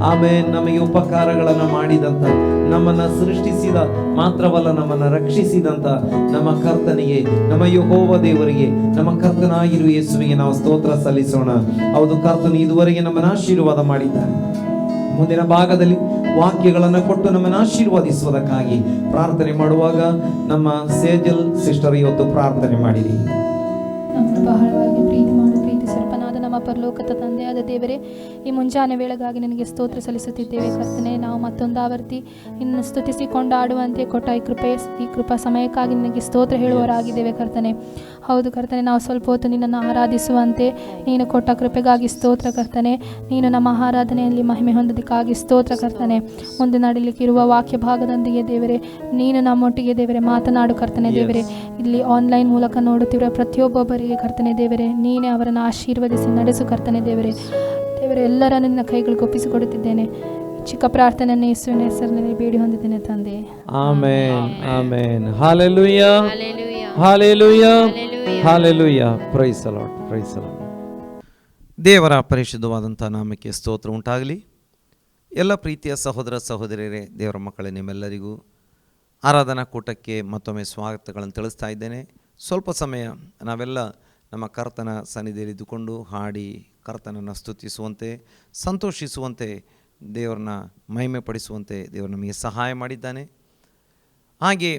S2: ಆಮೇಲೆ ನಮಗೆ ಉಪಕಾರಗಳನ್ನು ಮಾಡಿದಂಥ, ನಮ್ಮನ್ನು ಸೃಷ್ಟಿಸಿದ ಮಾತ್ರವಲ್ಲ ನಮ್ಮನ್ನು ರಕ್ಷಿಸಿದಂಥ ನಮ್ಮ ಕರ್ತನಿಗೆ, ನಮ್ಮ ಯೆಹೋವ ದೇವರಿಗೆ, ನಮ್ಮ ಕರ್ತನಾಗಿರುವ ಯೇಸುವಿಗೆ ನಾವು ಸ್ತೋತ್ರ ಸಲ್ಲಿಸೋಣ. ಹೌದು, ಕರ್ತನು ಇದುವರೆಗೆ ನಮ್ಮನ್ನು ಆಶೀರ್ವಾದ ಮಾಡಿದ್ದಾನೆ. ಮುಂದಿನ ಭಾಗದಲ್ಲಿ ವಾಕ್ಯಗಳನ್ನು ಕೊಟ್ಟು ನಮ್ಮನ್ನು ಆಶೀರ್ವದಿಸುವುದಕ್ಕಾಗಿ ಪ್ರಾರ್ಥನೆ ಮಾಡುವಾಗ ನಮ್ಮ ಸೇಜಲ್ ಸಿಸ್ಟರ್ ಇವತ್ತು ಪ್ರಾರ್ಥನೆ ಮಾಡಿರಿ.
S4: ನಮ್ಮನ್ನು ಬಹಳವಾಗಿ ಪ್ರೀತಿ ಮಾಡು ಪ್ರೀತಿ ಸ್ವರೂಪನಾದ ನಮ್ಮ ಪರಲೋಕದ ತಂದೆಯಾದ ದೇವರೇ, ಈ ಮುಂಜಾನೆ ವೇಳೆಗಾಗಿ ನಿನಗೆ ಸ್ತೋತ್ರ ಸಲ್ಲಿಸುತ್ತಿದ್ದೇವೆ ಕರ್ತನೆ. ನಾವು ಮತ್ತೊಂದು ಆವರ್ತಿ ನಿನ್ನ ಸ್ತುತಿಸಿ ಕೊಂಡಾಡುವಂತೆ ಕೊಟ್ಟ ಈ ಕೃಪಾ ಸಮಯಕ್ಕಾಗಿ ನಿನಗೆ ಸ್ತೋತ್ರ ಹೇಳುವವರಾಗಿದ್ದೇವೆ ಕರ್ತನೆ. ಹೌದು ಕರ್ತನೆ, ನಾವು ಸ್ವಲ್ಪ ಹೊತ್ತು ನಿನ್ನನ್ನು ಆರಾಧಿಸುವಂತೆ ನೀನು ಕೊಟ್ಟ ಕೃಪೆಗಾಗಿ ಸ್ತೋತ್ರ ಕರ್ತನೆ. ನೀನು ನಮ್ಮ ಆರಾಧನೆಯಲ್ಲಿ ಮಹಿಮೆ ಹೊಂದೋದಕ್ಕಾಗಿ ಸ್ತೋತ್ರ ಕರ್ತನೆ. ಮುಂದೆ ನಡೀಲಿಕ್ಕಿರುವ ವಾಕ್ಯ ಭಾಗದೊಂದಿಗೆ ದೇವರೇ ನೀನು ನಮ್ಮೊಟ್ಟಿಗೆ ದೇವರೇ ಮಾತನಾಡು ಕರ್ತನೆ. ದೇವರೇ ಇಲ್ಲಿ ಆನ್ಲೈನ್ ಮೂಲಕ ನೋಡುತ್ತಿರುವ ಪ್ರತಿಯೊಬ್ಬೊಬ್ಬರಿಗೆ ಕರ್ತನೆ ದೇವರೇ ನೀನೇ ಅವರನ್ನು ಆಶೀರ್ವದಿಸಿ ನಡೆಸು ಕರ್ತನೆ. ದೇವರೇ ಎಲ್ಲರನ್ನು ನಿನ್ನ ಕೈಗಳಿಗೆ ಒಪ್ಪಿಸಿಕೊಡುತ್ತಿದ್ದೇನೆ. ಚಿಕ್ಕ ಪ್ರಾರ್ಥನೆಯನ್ನು ಯೇಸುವಿನ ಹೆಸರಿನಲ್ಲಿ ಬೇಡಿ ಹೊಂದಿದ್ದೇನೆ ತಂದೆ.
S2: Amen, amen. Hallelujah, hallelujah, hallelujah. Praise the Lord, praise the Lord. ದೇವರ ಪರಿಶುದ್ಧವಾದಂಥ ನಾಮಕ್ಕೆ ಸ್ತೋತ್ರ ಉಂಟಾಗಲಿ. ಎಲ್ಲ ಪ್ರೀತಿಯ ಸಹೋದರ ಸಹೋದರಿಯರೇ, ದೇವರ ಮಕ್ಕಳೇ, ನಿಮ್ಮೆಲ್ಲರಿಗೂ ಆರಾಧನಾ ಕೂಟಕ್ಕೆ ಮತ್ತೊಮ್ಮೆ ಸ್ವಾಗತಗಳನ್ನು ತಿಳಿಸ್ತಾ ಇದ್ದೇನೆ. ಸ್ವಲ್ಪ ಸಮಯ ನಾವೆಲ್ಲ ನಮ್ಮ ಕರ್ತನ ಸನ್ನಿಧಿಯಲ್ಲಿ ಇದ್ದುಕೊಂಡು ಹಾಡಿ ಕರ್ತನನ್ನು ಸ್ತುತಿಸುವಂತೆ, ಸಂತೋಷಿಸುವಂತೆ, ದೇವರನ್ನ ಮಹಿಮೆ ಪಡಿಸುವಂತೆ ದೇವರು ನಮಗೆ ಸಹಾಯ ಮಾಡಿದ್ದಾನೆ. ಹಾಗೆ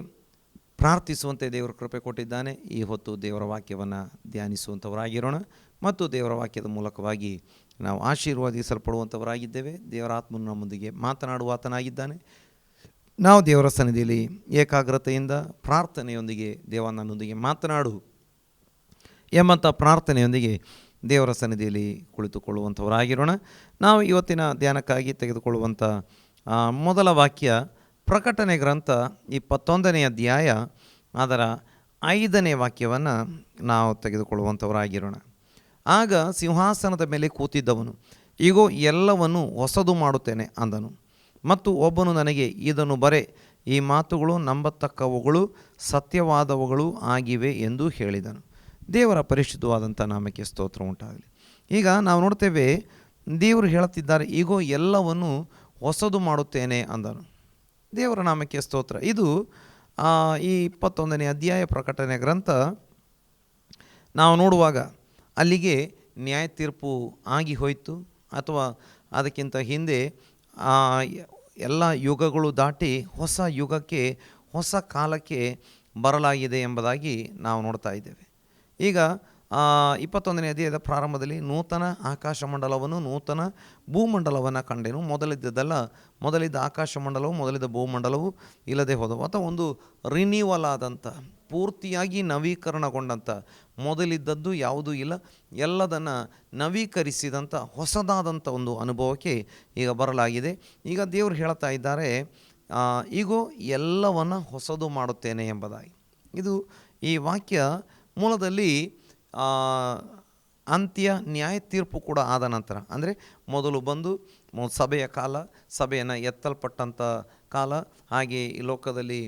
S2: ಪ್ರಾರ್ಥಿಸುವಂತೆ ದೇವರ ಕೃಪೆ ಕೊಟ್ಟಿದ್ದಾನೆ. ಈ ಹೊತ್ತು ದೇವರ ವಾಕ್ಯವನ್ನು ಧ್ಯಾನಿಸುವಂಥವರಾಗಿರೋಣ ಮತ್ತು ದೇವರ ವಾಕ್ಯದ ಮೂಲಕವಾಗಿ ನಾವು ಆಶೀರ್ವಾದಿಸಲ್ಪಡುವಂಥವರಾಗಿದ್ದೇವೆ. ದೇವರ ಆತ್ಮನು ನಮ್ಮೊಂದಿಗೆ ಮಾತನಾಡುವ ಆತನಾಗಿದ್ದಾನೆ. ನಾವು ದೇವರ ಸನ್ನಿಧಿಯಲ್ಲಿ ಏಕಾಗ್ರತೆಯಿಂದ ಪ್ರಾರ್ಥನೆಯೊಂದಿಗೆ ದೇವ ನನ್ನೊಂದಿಗೆ ಮಾತನಾಡು ಎಂಬಂಥ ಪ್ರಾರ್ಥನೆಯೊಂದಿಗೆ ದೇವರ ಸನ್ನಿಧಿಯಲ್ಲಿ ಕುಳಿತುಕೊಳ್ಳುವಂಥವರಾಗಿರೋಣ. ನಾವು ಇವತ್ತಿನ ಧ್ಯಾನಕ್ಕಾಗಿ ತೆಗೆದುಕೊಳ್ಳುವಂಥ ಮೊದಲ ವಾಕ್ಯ ಪ್ರಕಟಣೆ ಗ್ರಂಥ 21ನೇ ಅಧ್ಯಾಯ ಅದರ 5ನೇ ವಾಕ್ಯವನ್ನು ನಾವು ತೆಗೆದುಕೊಳ್ಳುವಂಥವರಾಗಿರೋಣ.
S1: ಆಗ ಸಿಂಹಾಸನದ ಮೇಲೆ ಕೂತಿದ್ದವನು, ಈಗೋ ಎಲ್ಲವನ್ನು ಹೊಸದು ಮಾಡುತ್ತೇನೆ ಅಂದನು. ಮತ್ತು ಒಬ್ಬನು ನನಗೆ, ಇದನ್ನು ಬರೆ, ಈ ಮಾತುಗಳು ನಂಬತಕ್ಕವುಗಳು ಸತ್ಯವಾದವುಗಳು ಆಗಿವೆ ಎಂದು ಹೇಳಿದನು. ದೇವರ ಪರಿಶುದ್ಧವಾದಂಥ ನಾಮಕ್ಕೆ ಸ್ತೋತ್ರ ಉಂಟಾಗಲಿ. ಈಗ ನಾವು ನೋಡ್ತೇವೆ, ದೇವರು ಹೇಳುತ್ತಿದ್ದಾರೆ, ಈಗೋ ಎಲ್ಲವನ್ನು ಹೊಸದು ಮಾಡುತ್ತೇನೆ ಅಂದನು. ದೇವರ ನಾಮಕ್ಕೆ ಸ್ತೋತ್ರ. ಇದು ಈ 21ನೇ ಅಧ್ಯಾಯ ಪ್ರಕಟಣೆ ಗ್ರಂಥ ನಾವು ನೋಡುವಾಗ ಅಲ್ಲಿಗೆ ನ್ಯಾಯ ತೀರ್ಪು ಆಗಿ ಹೋಯಿತು, ಅಥವಾ ಅದಕ್ಕಿಂತ ಹಿಂದೆ ಎಲ್ಲ ಯುಗಗಳು ದಾಟಿ ಹೊಸ ಯುಗಕ್ಕೆ, ಹೊಸ ಕಾಲಕ್ಕೆ ಬರಲಾಗಿದೆ ಎಂಬುದಾಗಿ ನಾವು ನೋಡ್ತಾ ಇದ್ದೇವೆ. ಈಗ 21ನೇ ಅಧ್ಯಾಯದ ಪ್ರಾರಂಭದಲ್ಲಿ ನೂತನ ಆಕಾಶಮಂಡಲವನ್ನು, ನೂತನ ಭೂಮಂಡಲವನ್ನು ಕಂಡೆನು. ಮೊದಲಿದ್ದ ಆಕಾಶಮಂಡಲವು, ಮೊದಲಿದ್ದ ಭೂಮಂಡಲವು ಇಲ್ಲದೆ ಹೋದವು. ಅಥವಾ ಒಂದು ರಿನ್ಯೂವಲ್ ಆದಂಥ, ಪೂರ್ತಿಯಾಗಿ ನವೀಕರಣಗೊಂಡಂಥ, ಮೊದಲಿದ್ದದ್ದು ಯಾವುದೂ ಇಲ್ಲ, ಎಲ್ಲದನ್ನು ನವೀಕರಿಸಿದಂಥ ಹೊಸದಾದಂಥ ಒಂದು ಅನುಭವಕ್ಕೆ ಈಗ ಬರಲಾಗಿದೆ. ಈಗ ದೇವರು ಹೇಳ್ತಾ ಇದ್ದಾರೆ, ಈಗೋ ಎಲ್ಲವನ್ನು ಹೊಸದು ಮಾಡುತ್ತೇನೆ ಎಂಬುದಾಗಿ. ಇದು ಈ ವಾಕ್ಯ ಮೂಲದಲ್ಲಿ ಅಂತ್ಯ ನ್ಯಾಯ ತೀರ್ಪು ಕೂಡ ಆದ ನಂತರ, ಅಂದರೆ ಮೊದಲು ಬಂದು ಸಭೆಯ ಕಾಲ, ಸಭೆಯನ್ನು ಎತ್ತಲ್ಪಟ್ಟಂಥ ಕಾಲ, ಹಾಗೆ ಈ ಲೋಕದಲ್ಲಿ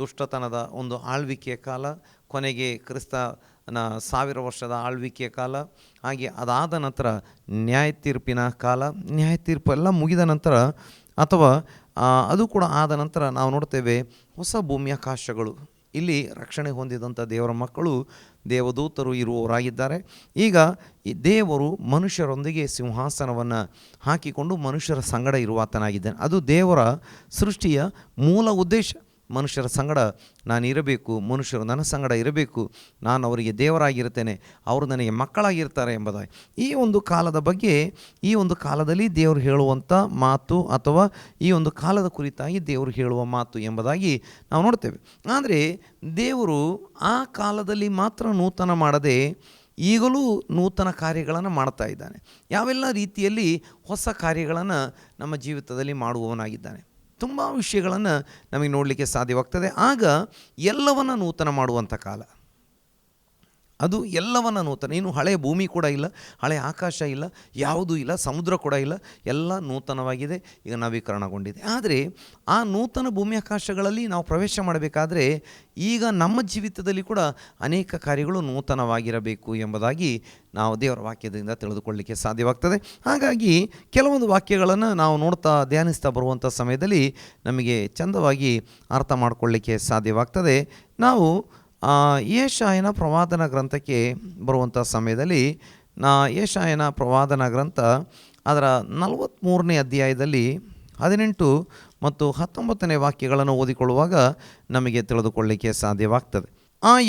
S1: ದುಷ್ಟತನದ ಒಂದು ಆಳ್ವಿಕೆಯ ಕಾಲ, ಕೊನೆಗೆ ಕ್ರಿಸ್ತನ 1000 ವರ್ಷದ ಆಳ್ವಿಕೆಯ ಕಾಲ, ಹಾಗೆ ಅದಾದ ನಂತರ ನ್ಯಾಯ ತೀರ್ಪಿನ ಕಾಲ. ನ್ಯಾಯ ತೀರ್ಪು ಎಲ್ಲ ಮುಗಿದ ನಂತರ, ಅಥವಾ ಅದು ಕೂಡ ಆದ ನಂತರ ನಾವು ನೋಡ್ತೇವೆ ಹೊಸ ಭೂಮ್ಯಾಕಾಶಗಳು. ಇಲ್ಲಿ ರಕ್ಷಣೆ ಹೊಂದಿದಂಥ ದೇವರ ಮಕ್ಕಳು, ದೇವದೂತರು ಇರುವವರಾಗಿದ್ದಾರೆ. ಈಗ ಈ ದೇವರು ಮನುಷ್ಯರೊಂದಿಗೆ ಸಿಂಹಾಸನವನ್ನು ಹಾಕಿಕೊಂಡು ಮನುಷ್ಯರ ಸಂಗಡ ಇರುವಾತನಾಗಿದ್ದಾನೆ. ಅದು ದೇವರ ಸೃಷ್ಟಿಯ ಮೂಲ ಉದ್ದೇಶ. ಮನುಷ್ಯರ ಸಂಗಡ ನಾನು ಇರಬೇಕು, ಮನುಷ್ಯರು ನನ್ನ ಸಂಗಡ ಇರಬೇಕು, ನಾನು ಅವರಿಗೆ ದೇವರಾಗಿರ್ತೇನೆ, ಅವರು ನನಗೆ ಮಕ್ಕಳಾಗಿರ್ತಾರೆ ಎಂಬುದಾಗಿ. ಈ ಒಂದು ಕಾಲದ ಬಗ್ಗೆ, ಈ ಒಂದು ಕಾಲದಲ್ಲಿ ದೇವರು ಹೇಳುವಂಥ ಮಾತು, ಅಥವಾ ಈ ಒಂದು ಕಾಲದ ಕುರಿತಾಗಿ ದೇವರು ಹೇಳುವ ಮಾತು ಎಂಬುದಾಗಿ ನಾವು ನೋಡ್ತೇವೆ. ಆದರೆ ದೇವರು ಆ ಕಾಲದಲ್ಲಿ ಮಾತ್ರ ನೂತನ ಮಾಡದೆ ಈಗಲೂ ನೂತನ ಕಾರ್ಯಗಳನ್ನು ಮಾಡ್ತಾ ಇದ್ದಾನೆ. ಯಾವೆಲ್ಲ ರೀತಿಯಲ್ಲಿ ಹೊಸ ಕಾರ್ಯಗಳನ್ನು ನಮ್ಮ ಜೀವಿತದಲ್ಲಿ ಮಾಡುವವನಾಗಿದ್ದಾನೆ. ತುಂಬ ವಿಷಯಗಳನ್ನು ನಮಗೆ ನೋಡಲಿಕ್ಕೆ ಸಾಧ್ಯವಾಗ್ತದೆ. ಆಗ ಎಲ್ಲವನ್ನು ನೂತನ ಮಾಡುವಂಥ ಕಾಲ, ಅದು ಎಲ್ಲವನ್ನು ನೂತನ. ಇನ್ನು ಹಳೆಯ ಭೂಮಿ ಕೂಡ ಇಲ್ಲ, ಹಳೆಯ ಆಕಾಶ ಇಲ್ಲ, ಯಾವುದೂ ಇಲ್ಲ, ಸಮುದ್ರ ಕೂಡ ಇಲ್ಲ, ಎಲ್ಲ ನೂತನವಾಗಿದೆ, ಈಗ ನವೀಕರಣಗೊಂಡಿದೆ. ಆದರೆ ಆ ನೂತನ ಭೂಮಿ ಆಕಾಶಗಳಲ್ಲಿ ನಾವು ಪ್ರವೇಶ ಮಾಡಬೇಕಾದ್ರೆ ಈಗ ನಮ್ಮ ಜೀವಿತದಲ್ಲಿ ಕೂಡ ಅನೇಕ ಕಾರ್ಯಗಳು ನೂತನವಾಗಿರಬೇಕು ಎಂಬುದಾಗಿ ನಾವು ದೇವರ ವಾಕ್ಯದಿಂದ ತಿಳಿದುಕೊಳ್ಳಲಿಕ್ಕೆ ಸಾಧ್ಯವಾಗ್ತದೆ. ಹಾಗಾಗಿ ಕೆಲವೊಂದು ವಾಕ್ಯಗಳನ್ನು ನಾವು ನೋಡ್ತಾ ಧ್ಯಾನಿಸ್ತಾ ಬರುವಂಥ ಸಮಯದಲ್ಲಿ ನಮಗೆ ಚಂದವಾಗಿ ಅರ್ಥ ಮಾಡಿಕೊಳ್ಳಲಿಕ್ಕೆ ಸಾಧ್ಯವಾಗ್ತದೆ. ನಾವು ಯೆಶಾಯನ ಪ್ರವಾದನ ಗ್ರಂಥಕ್ಕೆ ಬರುವಂಥ ಸಮಯದಲ್ಲಿ, ಯೆಶಾಯನ ಪ್ರವಾದನ ಗ್ರಂಥ ಅದರ 43ನೇ ಅಧ್ಯಾಯದಲ್ಲಿ 18 ಮತ್ತು 19ನೇ ವಾಕ್ಯಗಳನ್ನು ಓದಿಕೊಳ್ಳುವಾಗ ನಮಗೆ ತಿಳಿದುಕೊಳ್ಳಲಿಕ್ಕೆ ಸಾಧ್ಯವಾಗ್ತದೆ.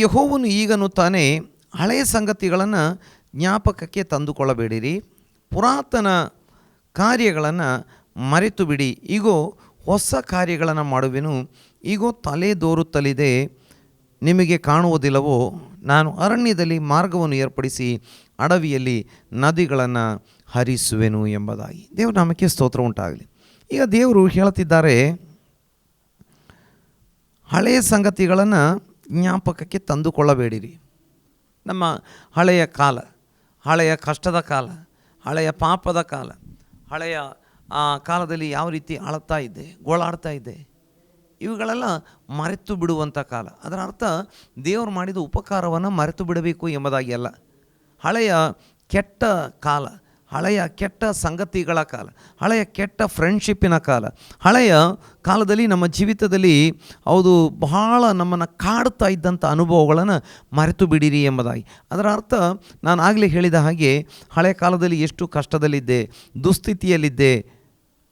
S1: ಯೆಹೋವನು ಈಗನು ತಾನೇ, ಹಳೆಯ ಸಂಗತಿಗಳನ್ನು ಜ್ಞಾಪಕಕ್ಕೆ ತಂದುಕೊಳ್ಳಬೇಡಿರಿ, ಪುರಾತನ ಕಾರ್ಯಗಳನ್ನು ಮರೆತು ಬಿಡಿ, ಈಗೋ ಹೊಸ ಕಾರ್ಯಗಳನ್ನು ಮಾಡುವೆನು, ಈಗೋ ತಲೆ ದೋರುತ್ತಲಿದೆ, ನಿಮಗೆ ಕಾಣುವುದಿಲ್ಲವೋ? ನಾನು ಅರಣ್ಯದಲ್ಲಿ ಮಾರ್ಗವನ್ನು ಏರ್ಪಡಿಸಿ ಅಡವಿಯಲ್ಲಿ ನದಿಗಳನ್ನು ಹರಿಸುವೆನು ಎಂಬುದಾಗಿ. ದೇವರ ನಾಮಕ್ಕೆ ಸ್ತೋತ್ರ ಉಂಟಾಗಲಿ. ಈಗ ದೇವರು ಹೇಳುತ್ತಿದ್ದಾರೆ, ಹಳೆಯ ಸಂಗತಿಗಳನ್ನು ಜ್ಞಾಪಕಕ್ಕೆ ತಂದುಕೊಳ್ಳಬೇಡಿರಿ. ನಮ್ಮ ಹಳೆಯ ಕಾಲ, ಹಳೆಯ ಕಷ್ಟದ ಕಾಲ, ಹಳೆಯ ಪಾಪದ ಕಾಲ, ಹಳೆಯ ಕಾಲದಲ್ಲಿ ಯಾವ ರೀತಿ ಅಳ್ತಾ ಇದ್ದೆ, ಗೋಳಾಡ್ತಾ ಇದ್ದೆ, ಇವುಗಳೆಲ್ಲ ಮರೆತು ಬಿಡುವಂಥ ಕಾಲ. ಅದರ ಅರ್ಥ ದೇವರು ಮಾಡಿದ ಉಪಕಾರವನ್ನು ಮರೆತು ಬಿಡಬೇಕು ಎಂಬುದಾಗಿ ಅಲ್ಲ. ಹಳೆಯ ಕೆಟ್ಟ ಕಾಲ, ಹಳೆಯ ಕೆಟ್ಟ ಸಂಗತಿಗಳ ಕಾಲ, ಹಳೆಯ ಕೆಟ್ಟ ಫ್ರೆಂಡ್ಶಿಪ್ಪಿನ ಕಾಲ, ಹಳೆಯ ಕಾಲದಲ್ಲಿ ನಮ್ಮ ಜೀವಿತದಲ್ಲಿ ಹೌದು ಬಹಳ ನಮ್ಮನ್ನು ಕಾಡ್ತಾ ಇದ್ದಂಥ ಅನುಭವಗಳನ್ನು ಮರೆತು ಬಿಡಿರಿ ಎಂಬುದಾಗಿ. ಅದರ ಅರ್ಥ ನಾನು ಆಗಲೇ ಹೇಳಿದ ಹಾಗೆ, ಹಳೆಯ ಕಾಲದಲ್ಲಿ ಎಷ್ಟು ಕಷ್ಟದಲ್ಲಿದ್ದೆ, ದುಸ್ಥಿತಿಯಲ್ಲಿದ್ದೆ,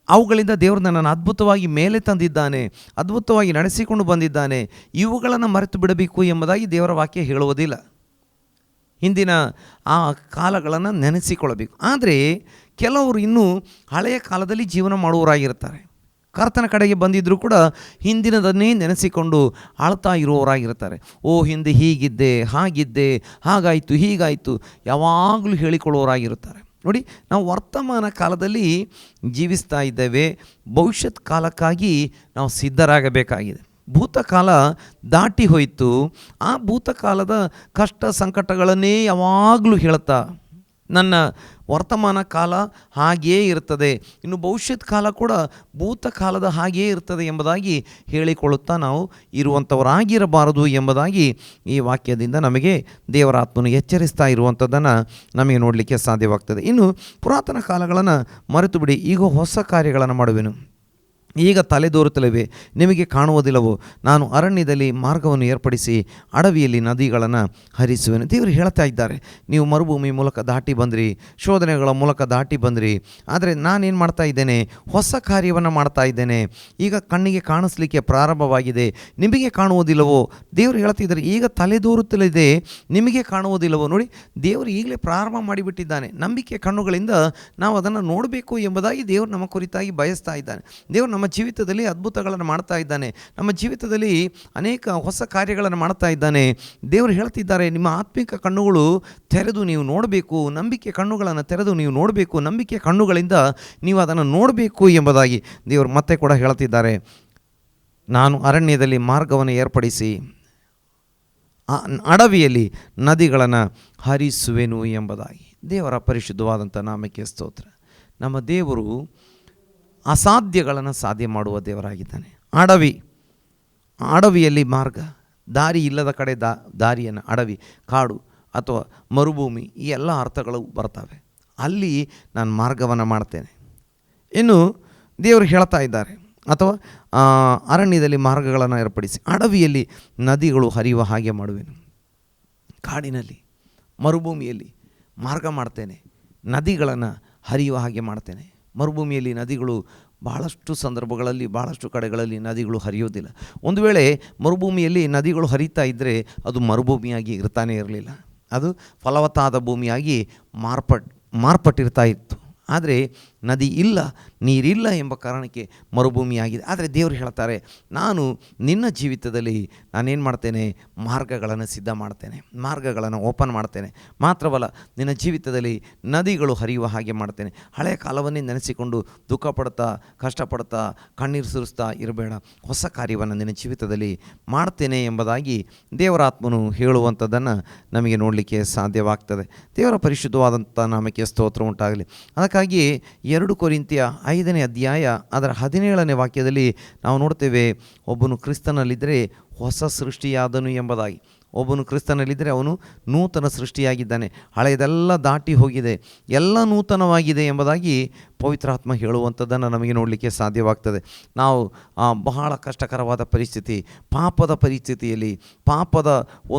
S1: ಅವುಗಳಿಂದ ದೇವರು ನನ್ನನ್ನು ಅದ್ಭುತವಾಗಿ ಮೇಲೆ ತಂದಿದ್ದಾನೆ, ಅದ್ಭುತವಾಗಿ ನಡೆಸಿಕೊಂಡು ಬಂದಿದ್ದಾನೆ, ಇವುಗಳನ್ನು ಮರೆತು ಬಿಡಬೇಕು ಎಂಬುದಾಗಿ ದೇವರ ವಾಕ್ಯ ಹೇಳುವುದಿಲ್ಲ. ಹಿಂದಿನ ಆ ಕಾಲಗಳನ್ನು ನೆನೆಸಿಕೊಳ್ಳಬೇಕು. ಆದರೆ ಕೆಲವರು ಇನ್ನೂ ಹಳೆಯ ಕಾಲದಲ್ಲಿ ಜೀವನ ಮಾಡುವವರಾಗಿರ್ತಾರೆ. ಕರ್ತನ ಕಡೆಗೆ ಬಂದಿದ್ದರೂ ಕೂಡ ಹಿಂದಿನದನ್ನೇ ನೆನೆಸಿಕೊಂಡು ಆಳ್ತಾ ಇರುವವರಾಗಿರ್ತಾರೆ. ಹಿಂದೆ ಹೀಗಿದ್ದೆ, ಹಾಗಿದ್ದೆ, ಹಾಗಾಯಿತು, ಹೀಗಾಯಿತು, ಯಾವಾಗಲೂ ಹೇಳಿಕೊಳ್ಳುವವರಾಗಿರುತ್ತಾರೆ. ನೋಡಿ, ನಾವು ವರ್ತಮಾನ ಕಾಲದಲ್ಲಿ ಜೀವಿಸ್ತಾ ಇದ್ದೇವೆ, ಭವಿಷ್ಯತ್ ಕಾಲಕ್ಕಾಗಿ ನಾವು ಸಿದ್ಧರಾಗಬೇಕಾಗಿದೆ. ಭೂತಕಾಲ ದಾಟಿ ಹೋಯಿತು. ಆ ಭೂತಕಾಲದ ಕಷ್ಟ ಸಂಕಟಗಳನ್ನೇ ಯಾವಾಗಲೂ ಹೇಳ್ತಾ ನನ್ನ ವರ್ತಮಾನ ಕಾಲ ಹಾಗೆಯೇ ಇರ್ತದೆ, ಇನ್ನು ಭವಿಷ್ಯತ್ ಕಾಲ ಕೂಡ ಭೂತಕಾಲದ ಹಾಗೆಯೇ ಇರ್ತದೆ ಎಂಬುದಾಗಿ ಹೇಳಿಕೊಳ್ಳುತ್ತಾ ನಾವು ಇರುವಂಥವರಾಗಿರಬಾರದು ಎಂಬುದಾಗಿ ಈ ವಾಕ್ಯದಿಂದ ನಮಗೆ ದೇವರಾತ್ಮನು ಎಚ್ಚರಿಸ್ತಾ ಇರುವಂಥದ್ದನ್ನು ನಮಗೆ ನೋಡಲಿಕ್ಕೆ ಸಾಧ್ಯವಾಗ್ತದೆ. ಇನ್ನು ಪುರಾತನ ಕಾಲಗಳನ್ನು ಮರೆತು ಬಿಡಿ, ಈಗ ಹೊಸ ಕಾರ್ಯಗಳನ್ನು ಮಾಡುವೆನು, ಈಗ ತಲೆದೋರುತ್ತಲಿವೆ, ನಿಮಗೆ ಕಾಣುವುದಿಲ್ಲವೋ, ನಾನು ಅರಣ್ಯದಲ್ಲಿ ಮಾರ್ಗವನ್ನು ಏರ್ಪಡಿಸಿ ಅಡವಿಯಲ್ಲಿ ನದಿಗಳನ್ನು ಹರಿಸುವೆನು. ದೇವರು ಹೇಳ್ತಾ ಇದ್ದಾರೆ, ನೀವು ಮರುಭೂಮಿ ಮೂಲಕ ದಾಟಿ ಬಂದ್ರಿ, ಶೋಧನೆಗಳ ಮೂಲಕ ದಾಟಿ ಬಂದ್ರಿ, ಆದರೆ ನಾನೇನು ಮಾಡ್ತಾ ಇದ್ದೇನೆ, ಹೊಸ ಕಾರ್ಯವನ್ನು ಮಾಡ್ತಾ ಇದ್ದೇನೆ. ಈಗ ಕಣ್ಣಿಗೆ ಕಾಣಿಸ್ಲಿಕ್ಕೆ ಪ್ರಾರಂಭವಾಗಿದೆ, ನಿಮಗೆ ಕಾಣುವುದಿಲ್ಲವೋ. ದೇವರು ಹೇಳ್ತಿದ್ದಾರೆ, ಈಗ ತಲೆದೋರುತ್ತಲಿದೆ, ನಿಮಗೆ ಕಾಣುವುದಿಲ್ಲವೋ. ನೋಡಿ, ದೇವರು ಈಗಲೇ ಪ್ರಾರಂಭ ಮಾಡಿಬಿಟ್ಟಿದ್ದಾನೆ. ನಂಬಿಕೆ ಕಣ್ಣುಗಳಿಂದ ನಾವು ಅದನ್ನು ನೋಡಬೇಕು ಎಂಬುದಾಗಿ ದೇವರು ನಮ್ಮ ಕುರಿತಾಗಿ ಬಯಸ್ತಾ ಇದ್ದಾನೆ. ದೇವರು ನಮ್ಮ ಜೀವಿತದಲ್ಲಿ ಅದ್ಭುತಗಳನ್ನು ಮಾಡ್ತಾ ಇದ್ದಾನೆ, ನಮ್ಮ ಜೀವಿತದಲ್ಲಿ ಅನೇಕ ಹೊಸ ಕಾರ್ಯಗಳನ್ನು ಮಾಡ್ತಾ ಇದ್ದಾನೆ. ದೇವರು ಹೇಳ್ತಿದ್ದಾರೆ, ನಿಮ್ಮ ಆತ್ಮಿಕ ಕಣ್ಣುಗಳು ತೆರೆದು ನೀವು ನೋಡಬೇಕು, ನಂಬಿಕೆ ಕಣ್ಣುಗಳನ್ನು ತೆರೆದು ನೀವು ನೋಡಬೇಕು, ನಂಬಿಕೆ ಕಣ್ಣುಗಳಿಂದ ನೀವು ಅದನ್ನು ನೋಡಬೇಕು ಎಂಬುದಾಗಿ ದೇವರು ಮತ್ತೆ ಕೂಡ ಹೇಳ್ತಿದ್ದಾರೆ. ನಾನು ಅರಣ್ಯದಲ್ಲಿ ಮಾರ್ಗವನ್ನು ಏರ್ಪಡಿಸಿ ಅಡವಿಯಲ್ಲಿ ನದಿಗಳನ್ನು ಹರಿಸುವೆನು ಎಂಬುದಾಗಿ. ದೇವರ ಪರಿಶುದ್ಧವಾದಂಥ ನಾಮಕ್ಕೆ ಸ್ತೋತ್ರ. ನಮ್ಮ ದೇವರು ಅಸಾಧ್ಯಗಳನ್ನು ಸಾಧ್ಯ ಮಾಡುವ ದೇವರಾಗಿದ್ದಾನೆ. ಅಡವಿಯಲ್ಲಿ ಮಾರ್ಗ, ದಾರಿ ಇಲ್ಲದ ಕಡೆ ದಾರಿಯನ್ನು, ಅಡವಿ, ಕಾಡು ಅಥವಾ ಮರುಭೂಮಿ, ಈ ಎಲ್ಲ ಅರ್ಥಗಳು ಬರ್ತವೆ. ಅಲ್ಲಿ ನಾನು ಮಾರ್ಗವನ್ನು ಮಾಡ್ತೇನೆ. ಇನ್ನು ದೇವರು ಹೇಳ್ತಾ ಇದ್ದಾರೆ, ಅಥವಾ ಅರಣ್ಯದಲ್ಲಿ ಮಾರ್ಗಗಳನ್ನು ಏರ್ಪಡಿಸಿ ಅಡವಿಯಲ್ಲಿ ನದಿಗಳು ಹರಿಯುವ ಹಾಗೆ ಮಾಡುವೆನು. ಕಾಡಿನಲ್ಲಿ, ಮರುಭೂಮಿಯಲ್ಲಿ ಮಾರ್ಗ ಮಾಡ್ತೇನೆ, ನದಿಗಳನ್ನು ಹರಿಯುವ ಹಾಗೆ ಮಾಡ್ತೇನೆ. ಮರುಭೂಮಿಯಲ್ಲಿ ನದಿಗಳು ಭಾಳಷ್ಟು ಸಂದರ್ಭಗಳಲ್ಲಿ, ಭಾಳಷ್ಟು ಕಡೆಗಳಲ್ಲಿ ನದಿಗಳು ಹರಿಯೋದಿಲ್ಲ. ಒಂದು ವೇಳೆ ಮರುಭೂಮಿಯಲ್ಲಿ ನದಿಗಳು ಹರಿತಾ ಇದ್ದರೆ ಅದು ಮರುಭೂಮಿಯಾಗಿ ಇರ್ತಾನೆ ಇರಲಿಲ್ಲ, ಅದು ಫಲವತ್ತಾದ ಭೂಮಿಯಾಗಿ ಮಾರ್ಪಟ್ಟಿರ್ತಾ ಇತ್ತು. ಆದರೆ ನದಿ ಇಲ್ಲ, ನೀರಿಲ್ಲ ಎಂಬ ಕಾರಣಕ್ಕೆ ಮರುಭೂಮಿಯಾಗಿದೆ. ಆದರೆ ದೇವರು ಹೇಳ್ತಾರೆ, ನಾನು ನಿನ್ನ ಜೀವಿತದಲ್ಲಿ ನಾನೇನು ಮಾಡ್ತೇನೆ, ಮಾರ್ಗಗಳನ್ನು ಸಿದ್ಧ ಮಾಡ್ತೇನೆ, ಮಾರ್ಗಗಳನ್ನು ಓಪನ್ ಮಾಡ್ತೇನೆ. ಮಾತ್ರವಲ್ಲ, ನಿನ್ನ ಜೀವಿತದಲ್ಲಿ ನದಿಗಳು ಹರಿಯುವ ಹಾಗೆ ಮಾಡ್ತೇನೆ. ಹಳೆಯ ಕಾಲವನ್ನೇ ನೆನೆಸಿಕೊಂಡು ದುಃಖ ಪಡ್ತಾ, ಕಷ್ಟಪಡ್ತಾ, ಕಣ್ಣೀರು ಸುರಿಸ್ತಾ ಇರಬೇಡ. ಹೊಸ ಕಾರ್ಯವನ್ನು ನಿನ್ನ ಜೀವಿತದಲ್ಲಿ ಮಾಡ್ತೇನೆ ಎಂಬುದಾಗಿ ದೇವರಾತ್ಮನು ಹೇಳುವಂಥದ್ದನ್ನು ನಮಗೆ ನೋಡಲಿಕ್ಕೆ ಸಾಧ್ಯವಾಗ್ತದೆ. ದೇವರ ಪರಿಶುದ್ಧವಾದಂಥ ನಾಮಕ್ಕೆ ಸ್ತೋತ್ರ ಉಂಟಾಗಲಿ. ಅದಕ್ಕಾಗಿ 2 ಕೊರಿಂಥಿಯ 5ನೇ ಅಧ್ಯಾಯ ಅದರ 17ನೇ ವಾಕ್ಯದಲ್ಲಿ ನಾವು ನೋಡ್ತೇವೆ, ಒಬ್ಬನು ಕ್ರಿಸ್ತನಲ್ಲಿದ್ದರೆ ಹೊಸ ಸೃಷ್ಟಿಯಾದನು ಎಂಬುದಾಗಿ. ಒಬ್ಬನು ಕ್ರಿಸ್ತನಲ್ಲಿದ್ದರೆ ಅವನು ನೂತನ ಸೃಷ್ಟಿಯಾಗಿದ್ದಾನೆ, ಹಳೆಯದೆಲ್ಲ ದಾಟಿ ಹೋಗಿದೆ, ಎಲ್ಲ ನೂತನವಾಗಿದೆ ಎಂಬುದಾಗಿ ಪವಿತ್ರಾತ್ಮ ಹೇಳುವಂಥದ್ದನ್ನು ನಮಗೆ ನೋಡಲಿಕ್ಕೆ ಸಾಧ್ಯವಾಗ್ತದೆ. ನಾವು ಬಹಳ ಕಷ್ಟಕರವಾದ ಪರಿಸ್ಥಿತಿ, ಪಾಪದ ಪರಿಸ್ಥಿತಿಯಲ್ಲಿ, ಪಾಪದ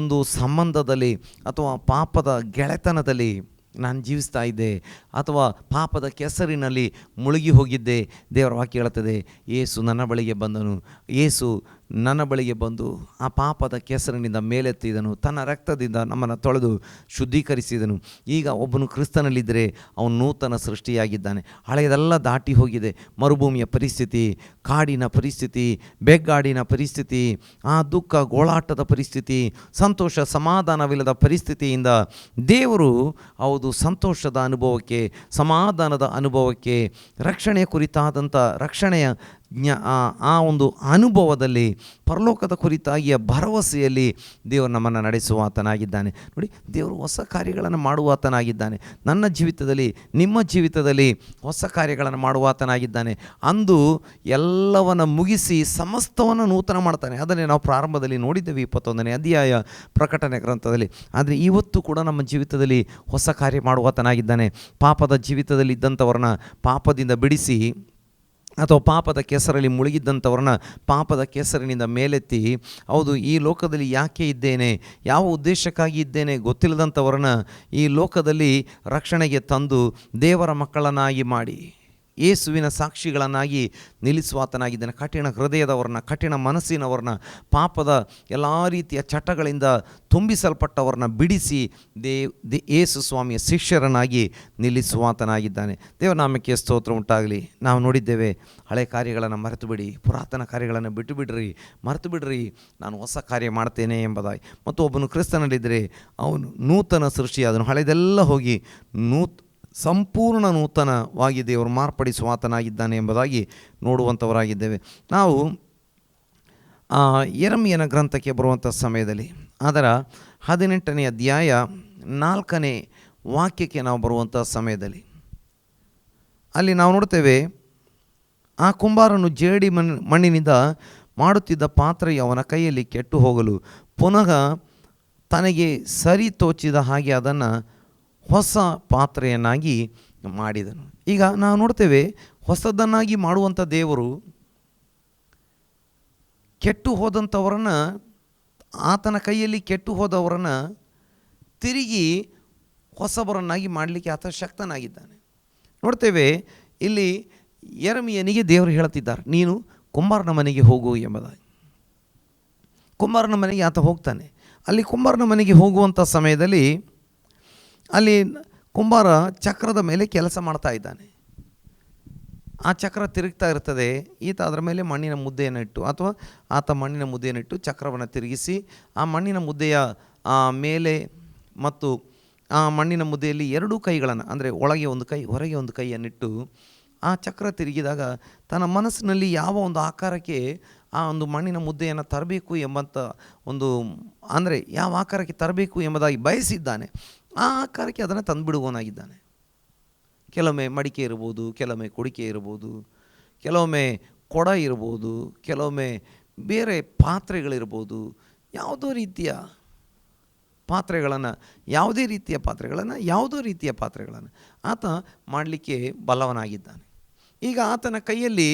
S1: ಒಂದು ಸಂಬಂಧದಲ್ಲಿ ಅಥವಾ ಪಾಪದ ಗೆಳೆತನದಲ್ಲಿ ನಾನು ಜೀವಿಸ್ತಾ ಇದ್ದೆ, ಅಥವಾ ಪಾಪದ ಕೆಸರಿನಲ್ಲಿ ಮುಳುಗಿ ಹೋಗಿದ್ದೆ. ದೇವರ ವಾಕ್ಯ ಹೇಳುತ್ತದೆ, ಯೇಸು ನನ್ನ ಬಳಿಗೆ ಬಂದನು, ಯೇಸು ನನ್ನ ಬಳಿಗೆ ಬಂದು ಆ ಪಾಪದ ಕೆಸರಿನಿಂದ ಮೇಲೆತ್ತಿದನು, ತನ್ನ ರಕ್ತದಿಂದ ನಮ್ಮನ್ನು ತೊಳೆದು ಶುದ್ಧೀಕರಿಸಿದನು. ಈಗ ಒಬ್ಬನು ಕ್ರಿಸ್ತನಲ್ಲಿದ್ದರೆ ಅವನು ನೂತನ ಸೃಷ್ಟಿಯಾಗಿದ್ದಾನೆ, ಹಳೆಯದೆಲ್ಲ ದಾಟಿ ಹೋಗಿದೆ. ಮರುಭೂಮಿಯ ಪರಿಸ್ಥಿತಿ, ಕಾಡಿನ ಪರಿಸ್ಥಿತಿ, ಬೆಗ್ಗಾಡಿನ ಪರಿಸ್ಥಿತಿ, ಆ ದುಃಖ ಗೋಳಾಟದ ಪರಿಸ್ಥಿತಿ, ಸಂತೋಷ ಸಮಾಧಾನವಿಲ್ಲದ ಪರಿಸ್ಥಿತಿಯಿಂದ ದೇವರು ಹೌದು ಸಂತೋಷದ ಅನುಭವಕ್ಕೆ, ಸಮಾಧಾನದ ಅನುಭವಕ್ಕೆ, ರಕ್ಷಣೆಯ ಕುರಿತಾದಂಥ ರಕ್ಷಣೆಯ ಆ ಒಂದು ಅನುಭವದಲ್ಲಿ, ಪರಲೋಕದ ಕುರಿತಾಗಿಯ ಭರವಸೆಯಲ್ಲಿ ದೇವರು ನಮ್ಮನ್ನು ನಡೆಸುವಾತನಾಗಿದ್ದಾನೆ. ನೋಡಿ, ದೇವರು ಹೊಸ ಕಾರ್ಯಗಳನ್ನು ಮಾಡುವಾತನಾಗಿದ್ದಾನೆ. ನನ್ನ ಜೀವಿತದಲ್ಲಿ, ನಿಮ್ಮ ಜೀವಿತದಲ್ಲಿ ಹೊಸ ಕಾರ್ಯಗಳನ್ನು ಮಾಡುವಾತನಾಗಿದ್ದಾನೆ. ಅಂದು ಎಲ್ಲವನ್ನು ಮುಗಿಸಿ ಸಮಸ್ತವನ್ನು ನೂತನ ಮಾಡ್ತಾನೆ. ಅದನ್ನೇ ನಾವು ಪ್ರಾರಂಭದಲ್ಲಿ ನೋಡಿದ್ದೇವೆ, 21ನೇ ಅಧ್ಯಾಯ ಪ್ರಕಟಣೆ ಗ್ರಂಥದಲ್ಲಿ. ಆದರೆ ಇವತ್ತು ಕೂಡ ನಮ್ಮ ಜೀವಿತದಲ್ಲಿ ಹೊಸ ಕಾರ್ಯ ಮಾಡುವಾತನಾಗಿದ್ದಾನೆ. ಪಾಪದ ಜೀವಿತದಲ್ಲಿ ಇದ್ದಂಥವ್ರನ್ನ ಪಾಪದಿಂದ ಬಿಡಿಸಿ, ಅಥವಾ ಪಾಪದ ಕೆಸರಲ್ಲಿ ಮುಳುಗಿದ್ದಂಥವ್ರನ್ನ ಪಾಪದ ಕೆಸರಿನಿಂದ ಮೇಲೆತ್ತಿ, ಹೌದು ಈ ಲೋಕದಲ್ಲಿ ಯಾಕೆ ಇದ್ದೇನೆ, ಯಾವ ಉದ್ದೇಶಕ್ಕಾಗಿ ಇದ್ದೇನೆ ಗೊತ್ತಿಲ್ಲದಂಥವ್ರನ್ನ ಈ ಲೋಕದಲ್ಲಿ ರಕ್ಷಣೆಗೆ ತಂದು ದೇವರ ಮಕ್ಕಳನ್ನಾಗಿ ಮಾಡಿ ಯೇಸುವಿನ ಸಾಕ್ಷಿಗಳನ್ನಾಗಿ ನಿಲ್ಲಿಸುವಾತನಾಗಿದ್ದಾನೆ. ಕಠಿಣ ಹೃದಯದವ್ರನ್ನ, ಕಠಿಣ ಮನಸ್ಸಿನವ್ರನ್ನ, ಪಾಪದ ಎಲ್ಲ ರೀತಿಯ ಚಟಗಳಿಂದ ತುಂಬಿಸಲ್ಪಟ್ಟವ್ರನ್ನ ಬಿಡಿಸಿ ಯೇಸು ಸ್ವಾಮಿಯ ಶಿಷ್ಯರನ್ನಾಗಿ ನಿಲ್ಲಿಸುವಾತನಾಗಿದ್ದಾನೆ. ದೇವನಾಮಕ್ಕೆ ಸ್ತೋತ್ರ ಉಂಟಾಗಲಿ. ನಾವು ನೋಡಿದ್ದೇವೆ, ಹಳೆ ಕಾರ್ಯಗಳನ್ನು ಮರೆತು ಬಿಡಿ, ಪುರಾತನ ಕಾರ್ಯಗಳನ್ನು ಬಿಟ್ಟು ಬಿಡ್ರಿ, ಮರೆತು ಬಿಡ್ರಿ, ನಾನು ಹೊಸ ಕಾರ್ಯ ಮಾಡ್ತೇನೆ ಎಂಬುದಾಗಿ. ಮತ್ತು ಒಬ್ಬನು ಕ್ರಿಸ್ತನಲ್ಲಿದ್ದರೆ ಅವನು ನೂತನ ಸೃಷ್ಟಿಯಾದನು, ಹಳೆದೆಲ್ಲ ಹೋಗಿ ಸಂಪೂರ್ಣ ನೂತನವಾಗಿ ದೇವರು ಮಾರ್ಪಡಿಸುವಾತನಾಗಿದ್ದಾನೆ ಎಂಬುದಾಗಿ ನೋಡುವಂಥವರಾಗಿದ್ದೇವೆ. ನಾವು ಯೆರೆಮೀಯನ ಗ್ರಂಥಕ್ಕೆ ಬರುವಂಥ ಸಮಯದಲ್ಲಿ ಅದರ 18ನೇ ಅಧ್ಯಾಯ 4ನೇ ವಾಕ್ಯಕ್ಕೆ ನಾವು ಬರುವಂಥ ಸಮಯದಲ್ಲಿ ಅಲ್ಲಿ ನಾವು ನೋಡ್ತೇವೆ, ಆ ಕುಂಬಾರನು ಜೇಡಿ ಮಣ್ಣಿನಿಂದ ಮಾಡುತ್ತಿದ್ದ ಪಾತ್ರೆಯು ಅವನ ಕೈಯಲ್ಲಿ ಕೆಟ್ಟು ಹೋಗಲು ಪುನಃ ತನಗೆ ಸರಿ ತೋಚಿದ ಹಾಗೆ ಅದನ್ನು ಹೊಸ ಪಾತ್ರೆಯನ್ನಾಗಿ ಮಾಡಿದನು. ಈಗ ನಾವು ನೋಡ್ತೇವೆ, ಹೊಸದನ್ನಾಗಿ ಮಾಡುವಂಥ ದೇವರು ಕೆಟ್ಟು ಹೋದಂಥವರನ್ನು, ಆತನ ಕೈಯಲ್ಲಿ ಕೆಟ್ಟು ಹೋದವರನ್ನು ತಿರುಗಿ ಹೊಸಬರನ್ನಾಗಿ ಮಾಡಲಿಕ್ಕೆ ಆತ ಶಕ್ತನಾಗಿದ್ದಾನೆ. ನೋಡ್ತೇವೆ, ಇಲ್ಲಿ ಯೆರೆಮೀಯನಿಗೆ ದೇವರು ಹೇಳ್ತಿದ್ದಾರೆ, ನೀನು ಕುಂಬಾರನ ಮನೆಗೆ ಹೋಗು ಎಂಬುದಾಗಿ. ಕುಂಬಾರನ ಮನೆಗೆ ಆತ ಹೋಗ್ತಾನೆ. ಅಲ್ಲಿ ಕುಂಬಾರನ ಮನೆಗೆ ಹೋಗುವಂಥ ಸಮಯದಲ್ಲಿ ಅಲ್ಲಿ ಕುಂಬಾರ ಚಕ್ರದ ಮೇಲೆ ಕೆಲಸ ಮಾಡ್ತಾ ಇದ್ದಾನೆ. ಆ ಚಕ್ರ ತಿರುಗ್ತಾ ಇರ್ತದೆ. ಈತ ಅದರ ಮೇಲೆ ಮಣ್ಣಿನ ಮುದ್ದೆಯನ್ನು ಇಟ್ಟು, ಅಥವಾ ಆತ ಮಣ್ಣಿನ ಮುದ್ದೆಯನ್ನು ಇಟ್ಟು ಚಕ್ರವನ್ನು ತಿರುಗಿಸಿ ಆ ಮಣ್ಣಿನ ಮುದ್ದೆಯ ಮೇಲೆ ಮತ್ತು ಆ ಮಣ್ಣಿನ ಮುದ್ದೆಯಲ್ಲಿ ಎರಡೂ ಕೈಗಳನ್ನು, ಅಂದರೆ ಒಳಗೆ ಒಂದು ಕೈ ಹೊರಗೆ ಒಂದು ಕೈಯನ್ನಿಟ್ಟು ಆ ಚಕ್ರ ತಿರುಗಿದಾಗ ತನ್ನ ಮನಸ್ಸಿನಲ್ಲಿ ಯಾವ ಒಂದು ಆಕಾರಕ್ಕೆ ಆ ಒಂದು ಮಣ್ಣಿನ ಮುದ್ದೆಯನ್ನು ತರಬೇಕು ಎಂಬಂಥ ಒಂದು, ಅಂದರೆ ಯಾವ ಆಕಾರಕ್ಕೆ ತರಬೇಕು ಎಂಬುದಾಗಿ ಬಯಸಿದ್ದಾನೆ, ಆ ಆಕಾರಕ್ಕೆ ಅದನ್ನು ತಂದುಬಿಡುವವನಾಗಿದ್ದಾನೆ. ಕೆಲವೊಮ್ಮೆ ಮಡಿಕೆ ಇರ್ಬೋದು, ಕೆಲವೊಮ್ಮೆ ಕುಡಿಕೆ ಇರ್ಬೋದು, ಕೆಲವೊಮ್ಮೆ ಕೊಡ ಇರ್ಬೋದು, ಕೆಲವೊಮ್ಮೆ ಬೇರೆ ಪಾತ್ರೆಗಳಿರ್ಬೋದು. ಯಾವುದೋ ರೀತಿಯ ಪಾತ್ರೆಗಳನ್ನು ಯಾವುದೋ ರೀತಿಯ ಪಾತ್ರೆಗಳನ್ನು ಆತ ಮಾಡಲಿಕ್ಕೆ ಬಲ್ಲವನಾಗಿದ್ದಾನೆ. ಈಗ ಆತನ ಕೈಯಲ್ಲಿ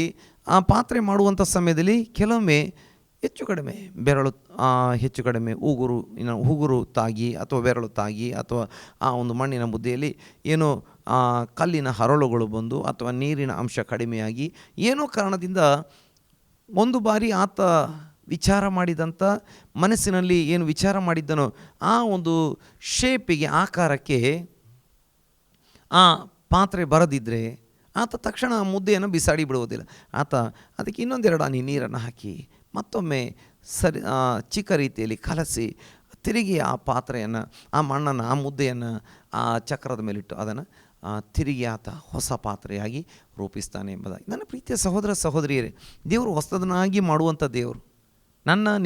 S1: ಆ ಪಾತ್ರೆ ಮಾಡುವಂಥ ಸಮಯದಲ್ಲಿ ಕೆಲವೊಮ್ಮೆ ಹೆಚ್ಚು ಕಡಿಮೆ ಬೆರಳು, ಹೆಚ್ಚು ಕಡಿಮೆ ಉಗುರು ತಾಗಿ ಅಥವಾ ಬೆರಳು ತಾಗಿ, ಅಥವಾ ಆ ಒಂದು ಮಣ್ಣಿನ ಮುದ್ದೆಯಲ್ಲಿ ಏನೋ ಕಲ್ಲಿನ ಹರಳುಗಳು ಬಂದು ಅಥವಾ ನೀರಿನ ಅಂಶ ಕಡಿಮೆಯಾಗಿ ಏನೋ ಕಾರಣದಿಂದ ಒಂದು ಬಾರಿ ಆತ ವಿಚಾರ ಮಾಡಿದಂಥ ಮನಸ್ಸಿನಲ್ಲಿ ಏನು ವಿಚಾರ ಮಾಡಿದ್ದನೋ ಆ ಒಂದು ಶೇಪಿಗೆ, ಆಕಾರಕ್ಕೆ ಆ ಪಾತ್ರೆ ಬರದಿದ್ದರೆ ಆತ ತಕ್ಷಣ ಆ ಮುದ್ದೆಯನ್ನು ಬಿಸಾಡಿ ಬಿಡುವುದಿಲ್ಲ. ಆತ ಅದಕ್ಕೆ ಇನ್ನೊಂದೆರಡು ಹನಿ ನೀರನ್ನು ಹಾಕಿ ಮತ್ತೊಮ್ಮೆ ಚಿಕ್ಕ ರೀತಿಯಲ್ಲಿ ಕಲಸಿ ತಿರುಗಿ ಆ ಪಾತ್ರೆಯನ್ನು, ಆ ಮಣ್ಣನ್ನು, ಆ ಮುದ್ದೆಯನ್ನು ಆ ಚಕ್ರದ ಮೇಲಿಟ್ಟು ಅದನ್ನು ತಿರುಗಿ ಆತ ಹೊಸ ಪಾತ್ರೆಯಾಗಿ ರೂಪಿಸ್ತಾನೆ ಎಂಬುದಾಗಿ. ನನ್ನ ಪ್ರೀತಿಯ ಸಹೋದರ ಸಹೋದರಿಯರೇ, ದೇವರು ಹೊಸದನ್ನಾಗಿ ಮಾಡುವಂಥ ದೇವರು